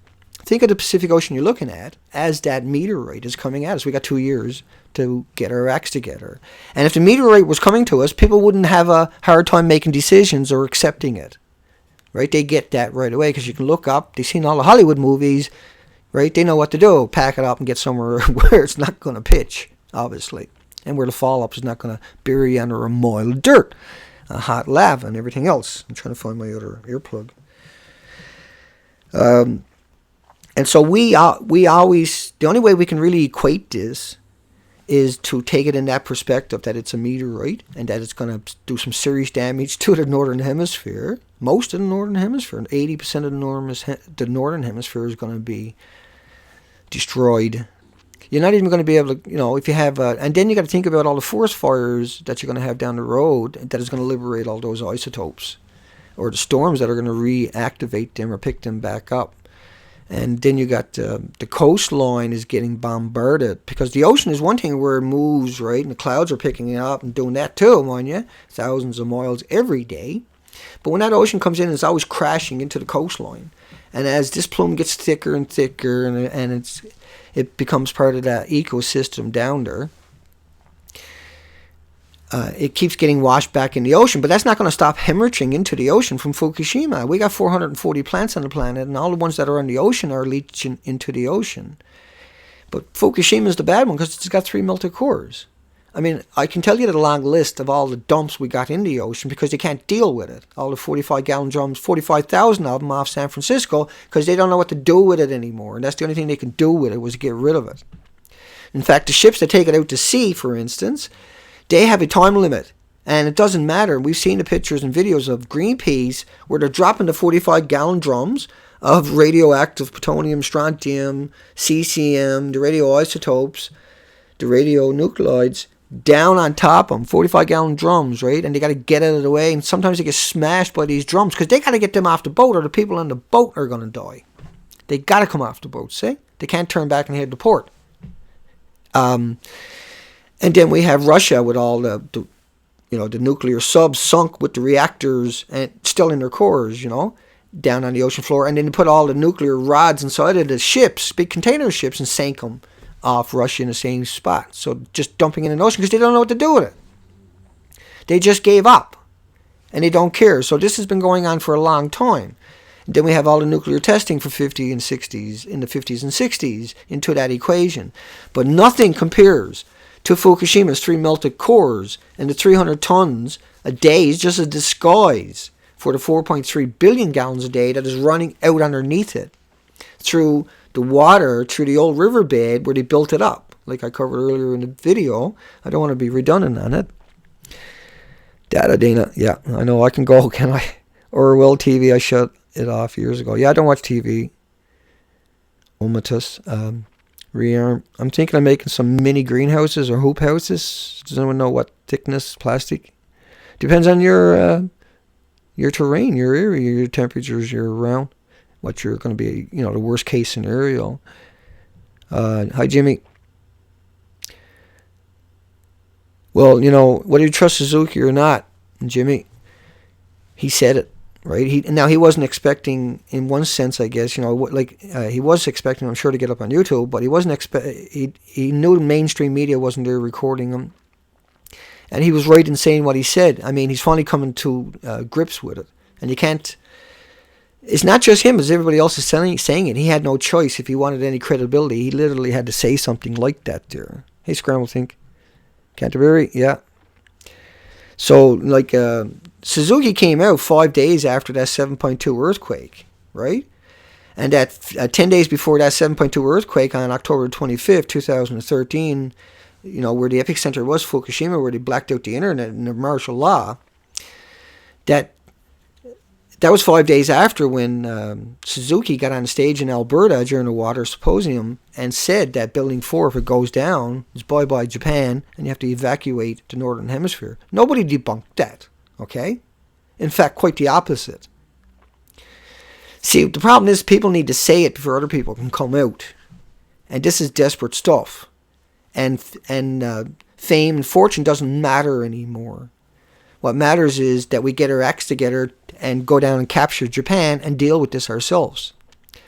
think of the Pacific Ocean you're looking at as that meteorite is coming at us. We got 2 years to get our acts together. And if the meteorite was coming to us, people wouldn't have a hard time making decisions or accepting it. Right? They get that right away because you can look up. They've seen all the Hollywood movies. Right? They know what to do. Pack it up and get somewhere where it's not going to pitch, obviously. And where the fall-up is not going to bury you under a mile of dirt, a hot lava, and everything else. I'm trying to find my other earplug. And so we always, the only way we can really equate this is to take it in that perspective that it's a meteorite and that it's going to do some serious damage to the Northern Hemisphere. Most of the Northern Hemisphere, 80% of the Northern Hemisphere is going to be destroyed. You're not even going to be able to, if you have, and then you got to think about all the forest fires that you're going to have down the road that is going to liberate all those isotopes, or the storms that are going to reactivate them or pick them back up. And then you got the coastline is getting bombarded because the ocean is one thing where it moves, right? And the clouds are picking it up and doing that too, mind you, thousands of miles every day. But when that ocean comes in, it's always crashing into the coastline. And as this plume gets thicker and thicker, and it becomes part of that ecosystem down there, it keeps getting washed back in the ocean. But that's not going to stop hemorrhaging into the ocean from Fukushima. We got 440 plants on the planet, and all the ones that are in the ocean are leaching into the ocean. But Fukushima is the bad one because it's got 3 melted cores. I mean, I can tell you the long list of all the dumps we got in the ocean because they can't deal with it. All the 45-gallon drums, 45,000 of them off San Francisco because they don't know what to do with it anymore. And that's the only thing they can do with it was get rid of it. In fact, the ships that take it out to sea, for instance, they have a time limit. And it doesn't matter. We've seen the pictures and videos of Greenpeace where they're dropping the 45-gallon drums of radioactive plutonium, strontium, cesium, the radioisotopes, the radionuclides, down on top of them, 45-gallon drums, right? And they got to get out of the way. And sometimes they get smashed by these drums because they got to get them off the boat or the people on the boat are going to die. They got to come off the boat, see? They can't turn back and head to port. And then we have Russia with all the nuclear subs sunk with the reactors and still in their cores, down on the ocean floor. And then they put all the nuclear rods inside of the ships, big container ships, and sank them off Russia in the same spot. So just dumping in the ocean because they don't know what to do with it. They just gave up. And they don't care. So this has been going on for a long time. And then we have all the nuclear testing for 50 and 60s, in the 50s and 60s into that equation. But nothing compares to Fukushima's 3 melted cores and the 300 tons a day is just a disguise for the 4.3 billion gallons a day that is running out underneath it through the water, through the old riverbed where they built it up, like I covered earlier in the video. I don't want to be redundant on it. Data Dana, yeah, I know I can go, can I? Orwell TV, I shut it off years ago. Yeah, I don't watch TV. Omatus, rearm. I'm thinking of making some mini greenhouses or hoop houses. Does anyone know what thickness plastic? Depends on your terrain, your area, your temperatures year round. What you're going to be, the worst case scenario. Hi, Jimmy. Well, whether you trust Suzuki or not, Jimmy, he said it, right? He wasn't expecting, in one sense, I guess, he was expecting, I'm sure, to get up on YouTube, but he wasn't he knew the mainstream media wasn't there recording him. And he was right in saying what he said. I mean, he's finally coming to grips with it. And you can't... It's not just him, as everybody else is saying it. He had no choice. If he wanted any credibility, he literally had to say something like that there. Hey, Scramble Think. Canterbury, yeah. So, like, Suzuki came out 5 days after that 7.2 earthquake, right? And that 10 days before that 7.2 earthquake on October 25th, 2013, where the epicenter was Fukushima, where they blacked out the internet and the martial law, that was 5 days after when Suzuki got on stage in Alberta during the Water Symposium and said that Building 4, if it goes down, is bye-bye Japan and you have to evacuate the Northern Hemisphere. Nobody debunked that, okay? In fact, quite the opposite. See, the problem is people need to say it before other people can come out. And this is desperate stuff. And fame and fortune doesn't matter anymore. What matters is that we get our acts together and go down and capture Japan and deal with this ourselves.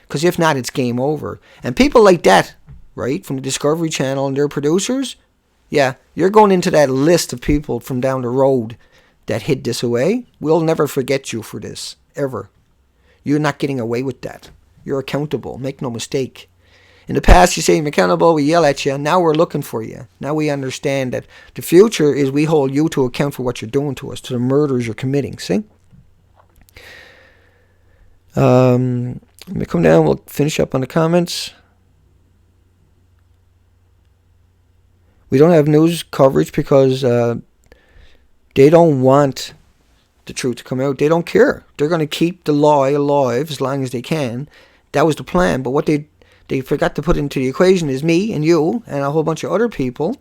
Because if not, it's game over. And people like that, right, from the Discovery Channel and their producers, yeah, you're going into that list of people from down the road that hid this away. We'll never forget you for this, ever. You're not getting away with that. You're accountable. Make no mistake. In the past, you say you're accountable, we yell at you. Now we're looking for you. Now we understand that the future is we hold you to account for what you're doing to us, to the murders you're committing. See? Let me come down. We'll finish up on the comments. We don't have news coverage because they don't want the truth to come out. They don't care. They're going to keep the lie alive as long as they can. That was the plan. But what they forgot to put into the equation is me and you and a whole bunch of other people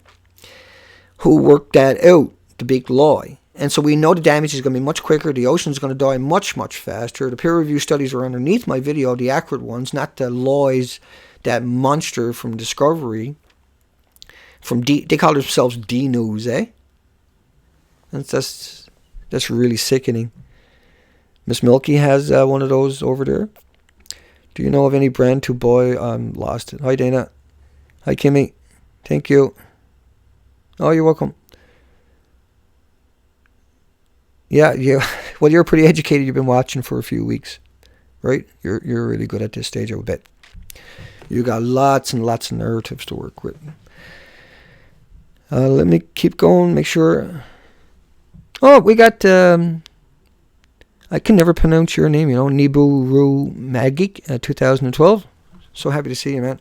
who worked that out, the big lie. And so we know the damage is going to be much quicker. The ocean's going to die much, much faster. The peer-reviewed studies are underneath my video, the accurate ones, not the lies, that monster from Discovery. They call themselves D-News, eh? That's really sickening. Miss Milky has one of those over there. Do you know of any brand to buy? I'm lost. Hi, Dana. Hi, Kimmy. Thank you. Oh, you're welcome. Yeah. Well, you're pretty educated. You've been watching for a few weeks, right? You're really good at this stage, I would bet. You got lots and lots of narratives to work with. Let me keep going. Make sure. Oh, we got. I can never pronounce your name. Nibiru Magic, 2012. So happy to see you, man.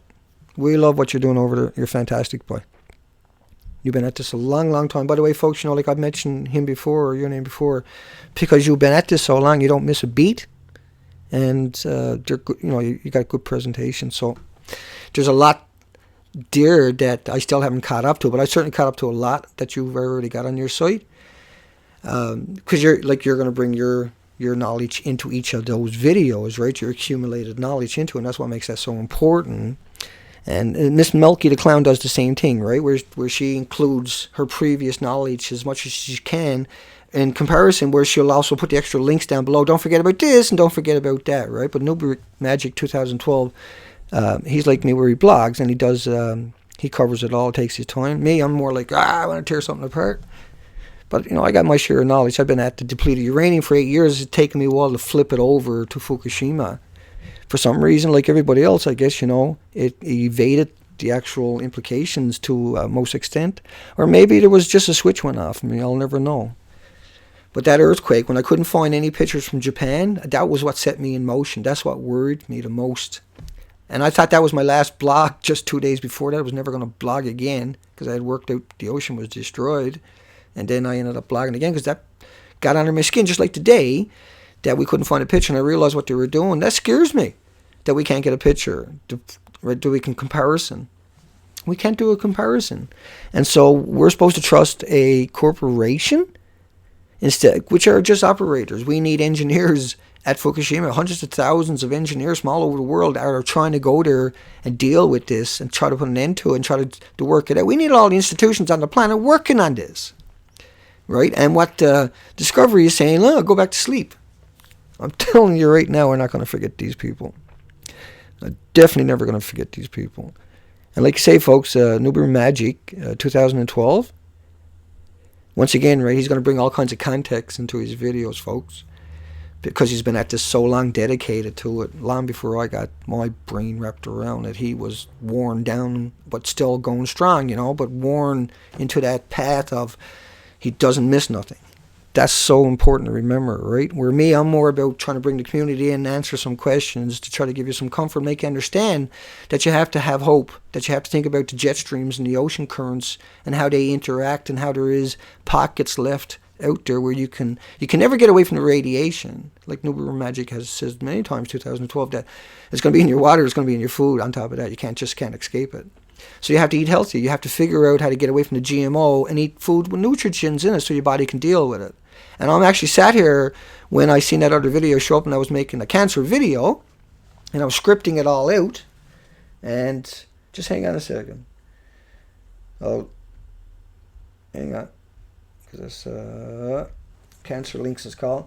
We love what you're doing over there. You're fantastic, boy. You've been at this a long, long time. By the way, folks, like I've mentioned him before, or your name before, because you've been at this so long, you don't miss a beat, and they're good, you got a good presentation. So there's a lot there that I still haven't caught up to, but I certainly caught up to a lot that you've already got on your site. Because you're going to bring your knowledge into each of those videos, right? Your accumulated knowledge into it, and that's what makes that so important. And Miss Melky the Clown does the same thing, right? Where she includes her previous knowledge as much as she can in comparison, where she'll also put the extra links down below. Don't forget about this and don't forget about that, right? But Noob Magic 2012, he's like me where he blogs and he does, he covers it all, takes his time. Me, I'm more like, I want to tear something apart. But, I got my share of knowledge. I've been at the depleted uranium for 8 years. It's taken me a while to flip it over to Fukushima. For some reason, like everybody else, I guess, it evaded the actual implications to most extent. Or maybe there was just a switch went off. I'll never know. But that earthquake, when I couldn't find any pictures from Japan, that was what set me in motion. That's what worried me the most. And I thought that was my last blog just 2 days before that. I was never going to blog again because I had worked out the ocean was destroyed. And then I ended up blogging again because that got under my skin, just like today that we couldn't find a picture and I realized what they were doing. That scares me, that we can't get a picture. Do we can comparison? We can't do a comparison. And so we're supposed to trust a corporation instead, which are just operators. We need engineers at Fukushima, hundreds of thousands of engineers from all over the world are trying to go there and deal with this and try to put an end to it and try to work it out. We need all the institutions on the planet working on this. Right? And what Discovery is saying, go back to sleep. I'm telling you right now, we're not going to forget these people. I'm definitely never going to forget these people. And like you say, folks, Noob Magic, 2012. Once again, right, he's going to bring all kinds of context into his videos, folks. because he's been at this so long, dedicated to it. Long before I got my brain wrapped around it, he was worn down, but still going strong, but worn into that path of he doesn't miss nothing. That's so important to remember, right? Where me, I'm more about trying to bring the community in and answer some questions to try to give you some comfort, make you understand that you have to have hope, that you have to think about the jet streams and the ocean currents and how they interact and how there is pockets left out there where you can never get away from the radiation. Like Nubu Magic has said many times, 2012, that it's going to be in your water, it's going to be in your food. On top of that, you can't escape it. So you have to eat healthy. You have to figure out how to get away from the GMO and eat food with nutrients in it so your body can deal with it. And I'm actually sat here when I seen that other video show up and I was making a cancer video and I was scripting it all out. And just hang on a second. Oh, hang on. Because this Cancer Links is called.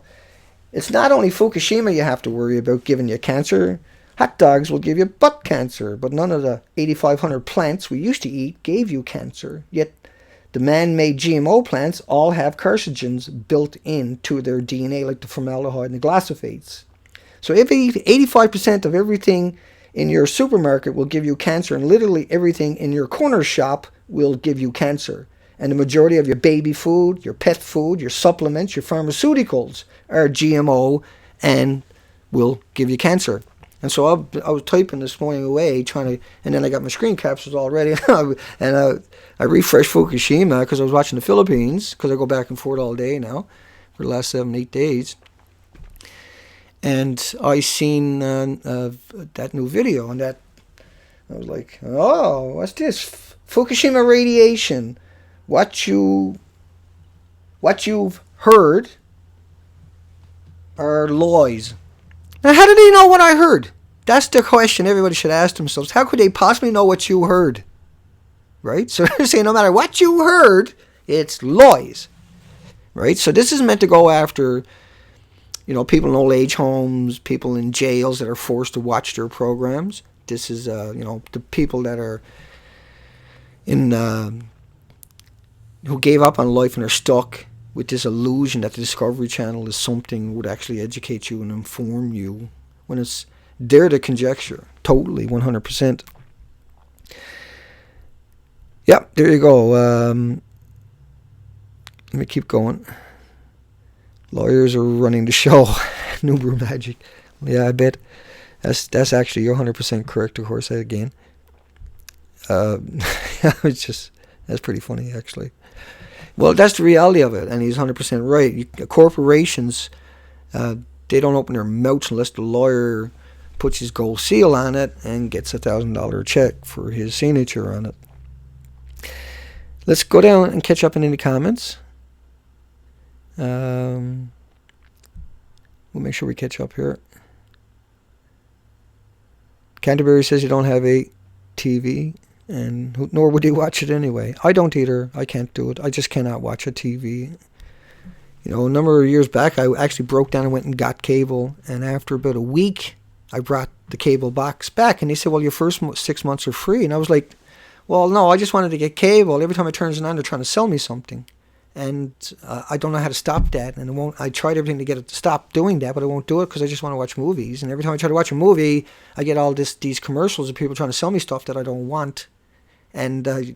It's not only Fukushima you have to worry about giving you cancer. Hot dogs will give you butt cancer, but none of the 8,500 plants we used to eat gave you cancer. Yet the man-made GMO plants all have carcinogens built into their DNA, like the formaldehyde and the glyphosates. So if 85% of everything in your supermarket will give you cancer, and literally everything in your corner shop will give you cancer, and the majority of your baby food, your pet food, your supplements, your pharmaceuticals are GMO and will give you cancer. And so I was typing this morning away, and then I got my screen captures already, and I refreshed Fukushima because I was watching the Philippines, because I go back and forth all day now, for the last 7-8 days. And I seen that new video, and that I was like, oh, what's this? Fukushima radiation. What you've heard are lies. Now, how did they know what I heard? That's the question everybody should ask themselves. How could they possibly know what you heard? Right? So they're saying no matter what you heard, it's lies. Right? So this is meant to go after, people in old age homes, people in jails that are forced to watch their programs. This is, the people that are who gave up on life and are stuck with this illusion that the Discovery Channel is something that would actually educate you and inform you, when it's there to conjecture. Totally, 100%. Yeah, there you go. Let me keep going. Lawyers are running the show. Nubu Magic. Yeah, I bet. That's actually, you're 100% correct, of course, again. That's pretty funny, actually. Well, that's the reality of it, and he's 100% right. Corporations, they don't open their mouths unless the lawyer puts his gold seal on it and gets $1,000 check for his signature on it. Let's go down and catch up in any comments. We'll make sure we catch up here. Canterbury says you don't have a TV, and nor would he watch it anyway. I don't either. I can't do it. I just cannot watch a TV. A number of years back, I actually broke down and went and got cable, and after about a week, I brought the cable box back, and they said, well, your first 6 months are free. And I was like, well, no, I just wanted to get cable. Every time I turn it on, they're trying to sell me something. And I don't know how to stop that, and I tried everything to get it to stop doing that, but I won't do it because I just want to watch movies. And every time I try to watch a movie, I get all these commercials of people trying to sell me stuff that I don't want. And I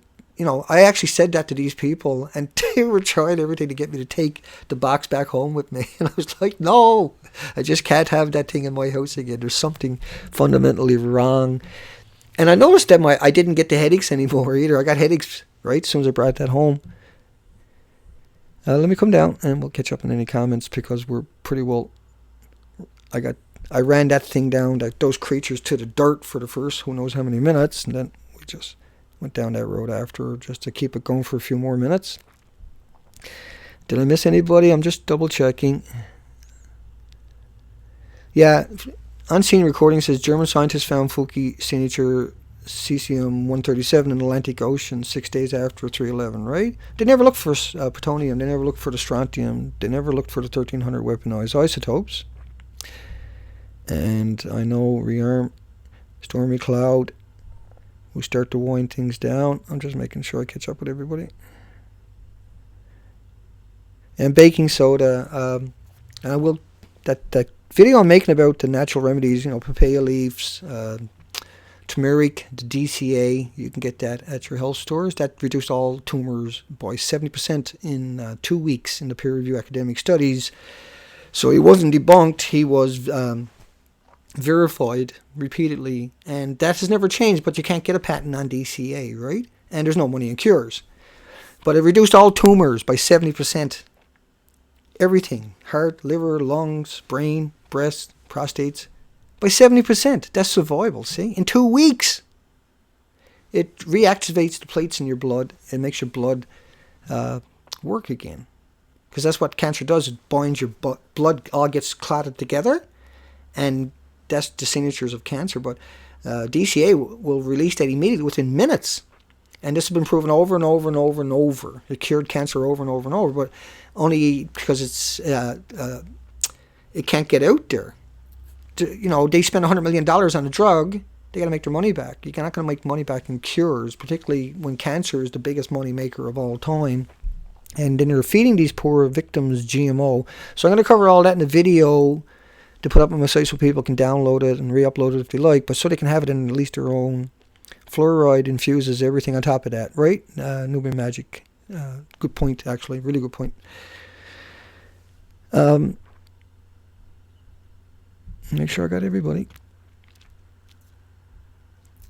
actually said that to these people, and they were trying everything to get me to take the box back home with me. And I was like, no, I just can't have that thing in my house again. There's something fundamentally wrong. And I noticed that I didn't get the headaches anymore either. I got headaches right as soon as I brought that home. Let me come down and we'll catch up in any comments, because we're pretty well. I ran that thing down, those creatures, to the dirt for the first who knows how many minutes, and then we just went down that road after just to keep it going for a few more minutes. Did I miss anybody? I'm just double checking. Yeah, Unseen Recording says German scientists found Fuki signature cesium-137 in the Atlantic Ocean 6 days after 3/11, right? They never looked for plutonium. They never looked for the strontium. They never looked for the 1300 weaponized isotopes. And I know Rearm, Stormy Cloud, we start to wind things down. I'm just making sure I catch up with everybody. And baking soda, and I will that video I'm making about the natural remedies, papaya leaves, turmeric, the DCA, you can get that at your health stores. That reduced all tumors by 70% in 2 weeks in the peer-reviewed academic studies. So he wasn't debunked, he was verified repeatedly, and that has never changed, but you can't get a patent on DCA, right? And there's no money in cures. But it reduced all tumors by 70%. Everything, heart, liver, lungs, brain, breast, prostates, by 70%. That's survival, see? In 2 weeks. It reactivates the plates in your blood and makes your blood work again. Because that's what cancer does. It binds your blood, all gets clotted together. And that's the signatures of cancer. But DCA will release that immediately within minutes. And this has been proven over and over and over and over. It cured cancer over and over and over. But only because it can't get out there. They spend $100 million on a drug. They got to make their money back. You're not going to make money back in cures, particularly when cancer is the biggest money maker of all time. And then they're feeding these poor victims GMO. So I'm going to cover all that in the video to put up on my site so people can download it and re-upload it if they like, but so they can have it in at least their own. Fluoride infuses everything on top of that, right? Nubian Magic. Good point, actually. Really good point. Make sure I got everybody.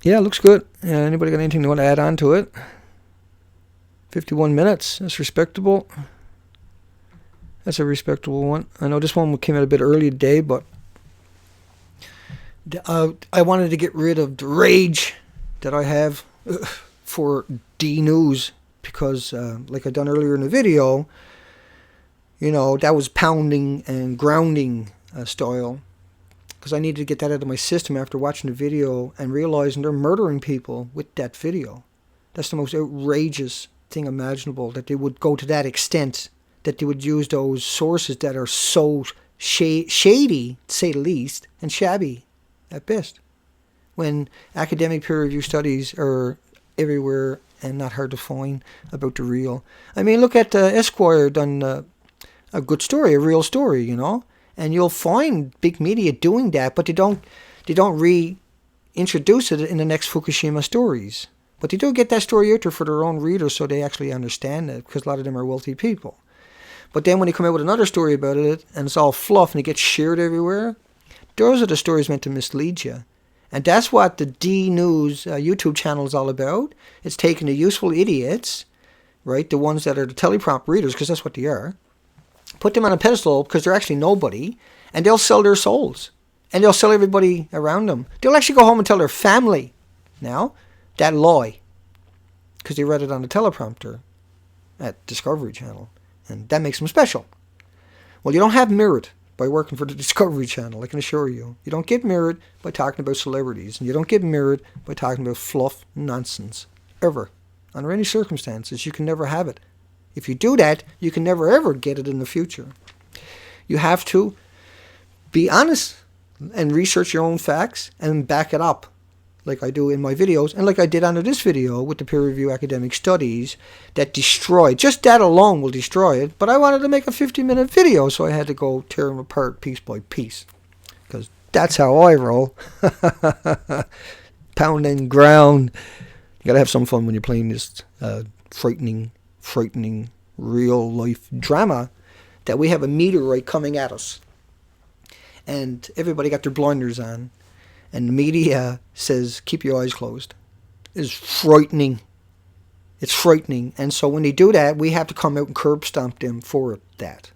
Yeah, looks good. Anybody got anything they want to add on to it? 51 minutes. That's respectable. That's a respectable one. I know this one came out a bit early today, but I wanted to get rid of the rage that I have for D News because, like I done earlier in the video, that was pounding and grounding style. Because I needed to get that out of my system after watching the video and realizing they're murdering people with that video. That's the most outrageous thing imaginable, that they would go to that extent, that they would use those sources that are so shady, to say the least, and shabby at best. When academic peer-reviewed studies are everywhere and not hard to find about the real. I mean, look at Esquire done a good story, a real story, And you'll find big media doing that, but they don't reintroduce it in the next Fukushima stories. But they do get that story out there for their own readers so they actually understand it, because a lot of them are wealthy people. But then when they come out with another story about it, and it's all fluff and it gets shared everywhere, those are the stories meant to mislead you. And that's what the D News YouTube channel is all about. It's taking the useful idiots, right, the ones that are the teleprompt readers, because that's what they are, put them on a pedestal because they're actually nobody, and they'll sell their souls. And they'll sell everybody around them. They'll actually go home and tell their family now that lie because they read it on the teleprompter at Discovery Channel. And that makes them special. Well, you don't have merit by working for the Discovery Channel, I can assure you. You don't get merit by talking about celebrities. And you don't get merit by talking about fluff nonsense. Ever. Under any circumstances, you can never have it. If you do that, you can never ever get it in the future. You have to be honest and research your own facts and back it up, like I do in my videos, and like I did under this video with the peer-reviewed academic studies that destroy. Just that alone will destroy it, but I wanted to make a 50-minute video, so I had to go tear them apart piece by piece, because that's how I roll. Pound and ground. You gotta have some fun when you're playing this frightening real life drama that we have a meteorite coming at us and everybody got their blinders on and the media says keep your eyes closed. It's frightening. And so when they do that, we have to come out and curb stomp them for that,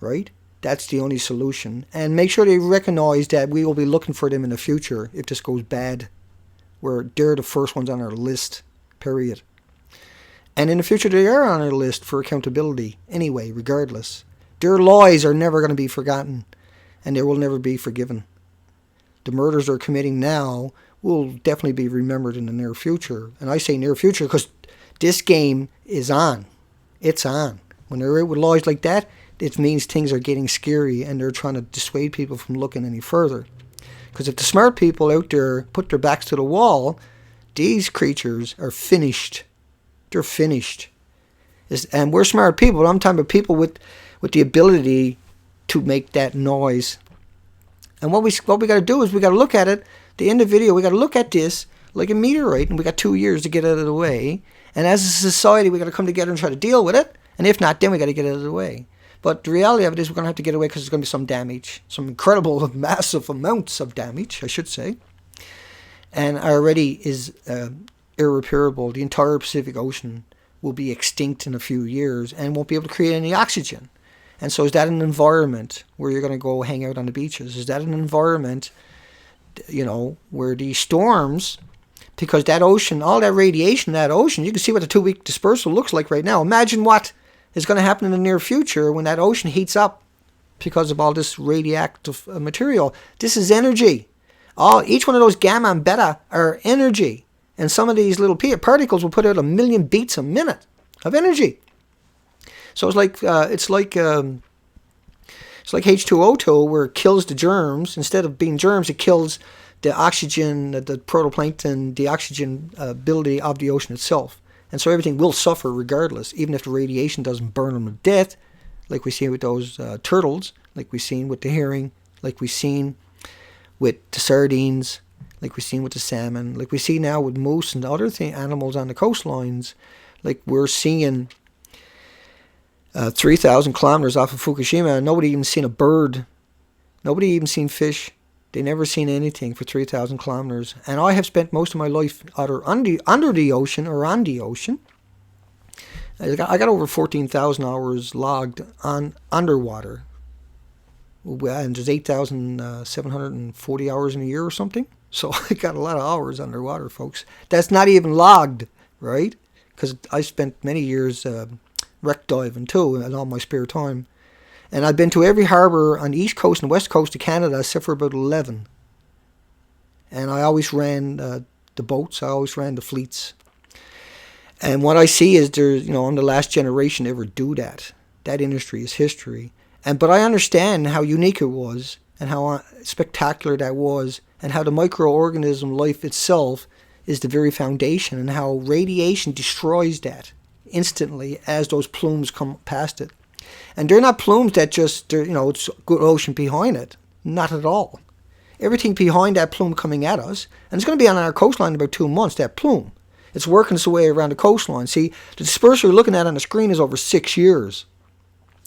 right? That's the only solution. And make sure they recognize that we will be looking for them in the future if this goes bad. They're the first ones on our list, period. And in the future, they are on our list for accountability anyway, regardless. Their lies are never going to be forgotten, and they will never be forgiven. The murders they're committing now will definitely be remembered in the near future. And I say near future because this game is on. It's on. When they're out with lies like that, it means things are getting scary, and they're trying to dissuade people from looking any further. Because if the smart people out there put their backs to the wall, these creatures are finished. They're finished. And we're smart people, but I'm talking about people with the ability to make that noise. And what we got to do is we got to look at it. At the end of the video, we got to look at this like a meteorite, and we got 2 years to get out of the way. And as a society, we got to come together and try to deal with it. And if not, then we got to get out of the way. But the reality of it is we're going to have to get away because there's going to be some damage, some incredible, massive amounts of damage, I should say. And already is irreparable. The entire Pacific Ocean will be extinct in a few years and won't be able to create any oxygen. And so is that an environment where you're going to go hang out on the beaches? Is that an environment, where these storms, because that ocean, all that radiation in that ocean, you can see what the 2-week dispersal looks like right now. Imagine what is going to happen in the near future when that ocean heats up because of all this radioactive material. This is energy. Each one of those gamma and beta are energy. And some of these little particles will put out 1 million beats a minute of energy. So it's like H2O2, where it kills the germs. Instead of being germs, it kills the oxygen, the protoplankton, the oxygen ability of the ocean itself. And so everything will suffer regardless, even if the radiation doesn't burn them to death, like we see with those turtles, like we've seen with the herring, like we've seen with the sardines, like we've seen with the salmon, like we see now with moose and other animals on the coastlines. Like we're seeing 3,000 kilometers off of Fukushima, and nobody even seen a bird. Nobody even seen fish. They never seen anything for 3,000 kilometers. And I have spent most of my life either under the ocean or on the ocean. I got over 14,000 hours logged on underwater. And there's 8,740 hours in a year or something. So I got a lot of hours underwater, folks. That's not even logged, right? Because I spent many years wreck diving too in all my spare time. And I've been to every harbour on the east coast and west coast of Canada except for about 11. And I always ran the boats. I always ran the fleets. And what I see is I'm the last generation to ever do that. That industry is history. But I understand how unique it was and how spectacular that was and how the microorganism life itself is the very foundation and how radiation destroys that instantly as those plumes come past it. And they're not plumes that it's good ocean behind it. Not at all. Everything behind that plume coming at us, and it's going to be on our coastline in about 2 months, that plume. It's working its way around the coastline. See, the dispersal you're looking at on the screen is over 6 years.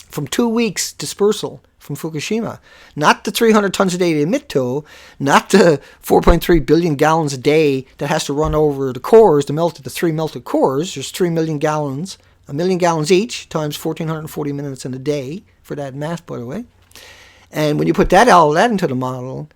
From 2 weeks dispersal from Fukushima. Not the 300 tons a day they emit to, not the 4.3 billion gallons a day that has to run over the cores, the 3 melted cores. There's 3 million gallons, 1 million gallons each, times 1,440 minutes in a day, for that math, by the way. And when you put all that into the model,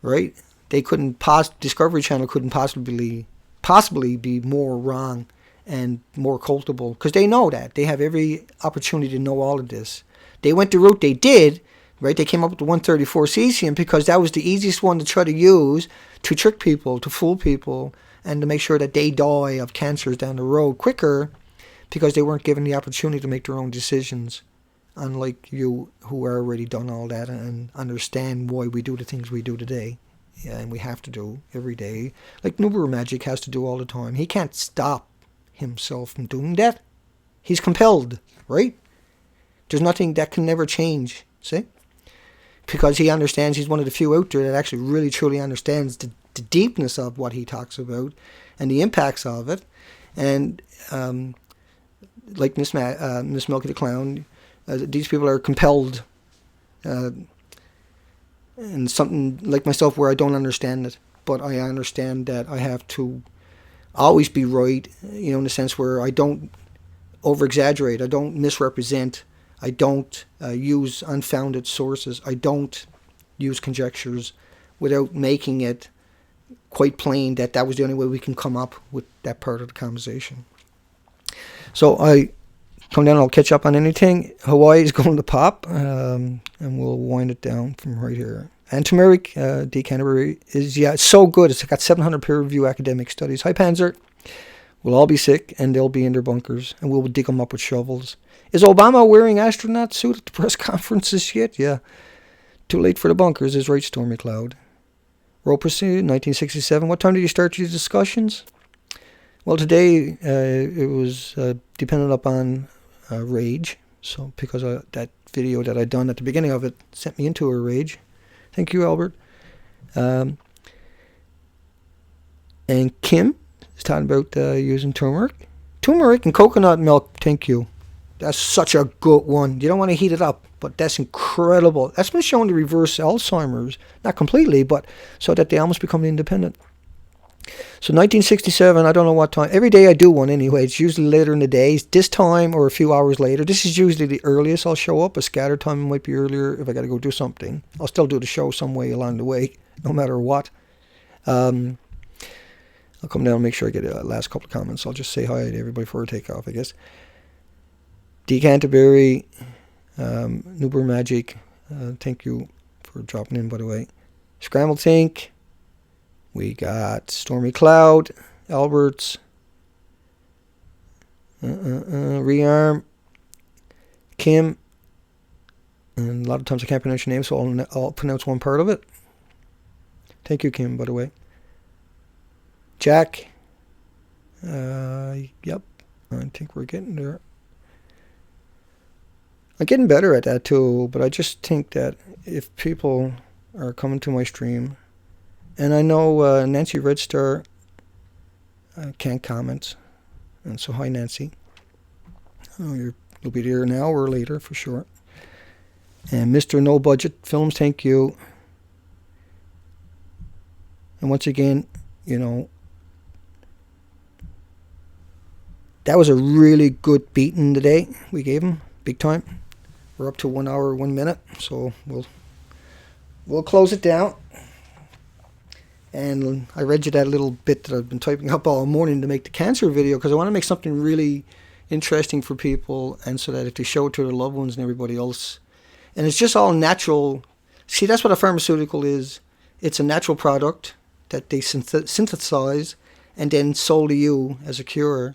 right, Discovery Channel couldn't possibly be more wrong and more culpable, because they know that. They have every opportunity to know all of this. They went the route they did, right? They came up with the 134 cesium because that was the easiest one to try to use to trick people, to fool people, and to make sure that they die of cancers down the road quicker, because they weren't given the opportunity to make their own decisions, unlike you who are already done all that and understand why we do the things we do today. Yeah, and we have to do every day. Like Nuber Magic has to do all the time. He can't stop himself from doing that. He's compelled, right? There's nothing that can never change, see? Because he understands, he's one of the few out there that actually really truly understands the deepness of what he talks about and the impacts of it. And like Miss Milky the Clown, these people are compelled, and something like myself where I don't understand it, but I understand that I have to always be right, in the sense where I don't over-exaggerate, I don't misrepresent, I don't use unfounded sources, I don't use conjectures without making it quite plain that was the only way we can come up with that part of the conversation. So I come down and I'll catch up on anything. Hawaii is going to pop, and we'll wind it down from right here. And turmeric, D. Canterbury, is so good. It's got 700 peer-reviewed academic studies. Hi, Panzer. We'll all be sick, and they'll be in their bunkers, and we'll dig them up with shovels. Is Obama wearing astronaut suit at the press conferences yet? Yeah. Too late for the bunkers is right, Stormy Cloud. Roper 1967. What time did you start these discussions? Well, today it was dependent upon rage, So because that video that I done at the beginning of it sent me into a rage. Thank you, Albert. And Kim is talking about using turmeric. Turmeric and coconut milk, thank you. That's such a good one. You don't want to heat it up, but that's incredible. That's been shown to reverse Alzheimer's. Not completely, but so that they almost become independent. So 1967, I don't know what time. Every day I do one anyway. It's usually later in the day. This time or a few hours later. This is usually the earliest I'll show up. A scatter time might be earlier if I got to go do something. I'll still do the show some way along the way, no matter what. I'll come down and make sure I get the last couple of comments. I'll just say hi to everybody before I take off, I guess. D. Canterbury, Nuber Magic, thank you for dropping in, by the way. Scrambled Think, we got Stormy Cloud, Alberts, Rearm, Kim, and a lot of times I can't pronounce your name, so I'll pronounce one part of it. Thank you, Kim, by the way. Jack, yep, I think we're getting there. I'm getting better at that too, but I just think that if people are coming to my stream, and I know Nancy Red Star can't comment, and so hi Nancy. Oh, you'll be there an hour later for sure. And Mr. No Budget Films, thank you. And once again, you know, that was a really good beating today we gave him, big time. We're up to 1 hour, 1 minute, so we'll close it down. And I read you that little bit that I've been typing up all morning to make the cancer video, because I want to make something really interesting for people, and so that if they show it to their loved ones and everybody else, and it's just all natural. See, that's what a pharmaceutical is. It's a natural product that they synthesize and then sold to you as a cure.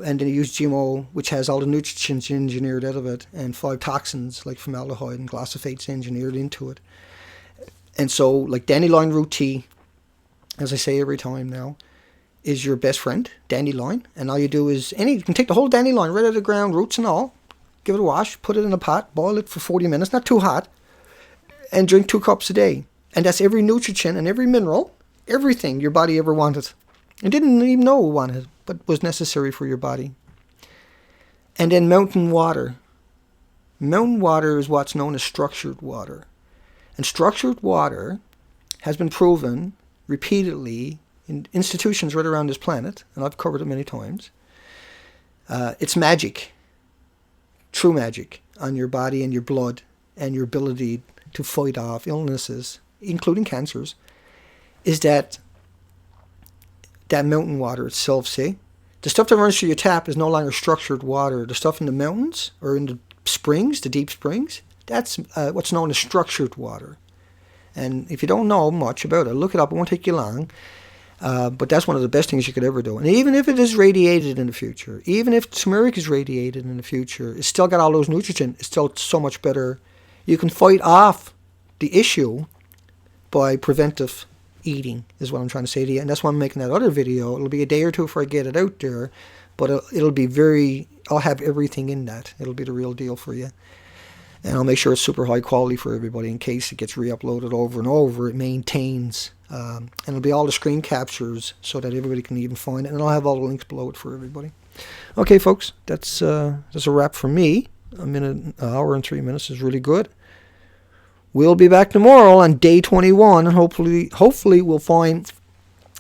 And then you use GMO, which has all the nutrients engineered out of it, and 5 toxins like formaldehyde and glyphosates engineered into it. And so, like dandelion root tea, as I say every time now, is your best friend, dandelion. And all you do is, you can take the whole dandelion right out of the ground, roots and all, give it a wash, put it in a pot, boil it for 40 minutes, not too hot, and drink 2 cups a day. And that's every nutrient and every mineral, everything your body ever wanted. And didn't even know it wanted, but was necessary for your body. And then mountain water. Mountain water is what's known as structured water. And structured water has been proven repeatedly in institutions right around this planet, and I've covered it many times. It's magic, true magic, on your body and your blood and your ability to fight off illnesses, including cancers, is that mountain water itself, see? The stuff that runs through your tap is no longer structured water. The stuff in the mountains or in the springs, the deep springs, that's what's known as structured water. And if you don't know much about it, look it up. It won't take you long. But that's one of the best things you could ever do. And even if it is radiated in the future, even if turmeric is radiated in the future, it's still got all those nutrients. It's still so much better. You can fight off the issue by preventive eating, is what I'm trying to say to you. And that's why I'm making that other video. It'll be a day or two before I get it out there, but it'll be I'll have everything in that. It'll be the real deal for you. And I'll make sure it's super high quality for everybody in case it gets re-uploaded over and over. It maintains. And it'll be all the screen captures so that everybody can even find it. And I'll have all the links below it for everybody. Okay, folks, that's a wrap for me. An hour and 3 minutes is really good. We'll be back tomorrow on day 21, and hopefully we'll find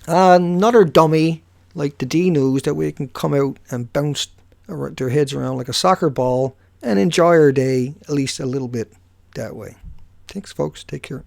another dummy like the D News that we can come out and bounce their heads around like a soccer ball and enjoy our day at least a little bit that way. Thanks, folks. Take care.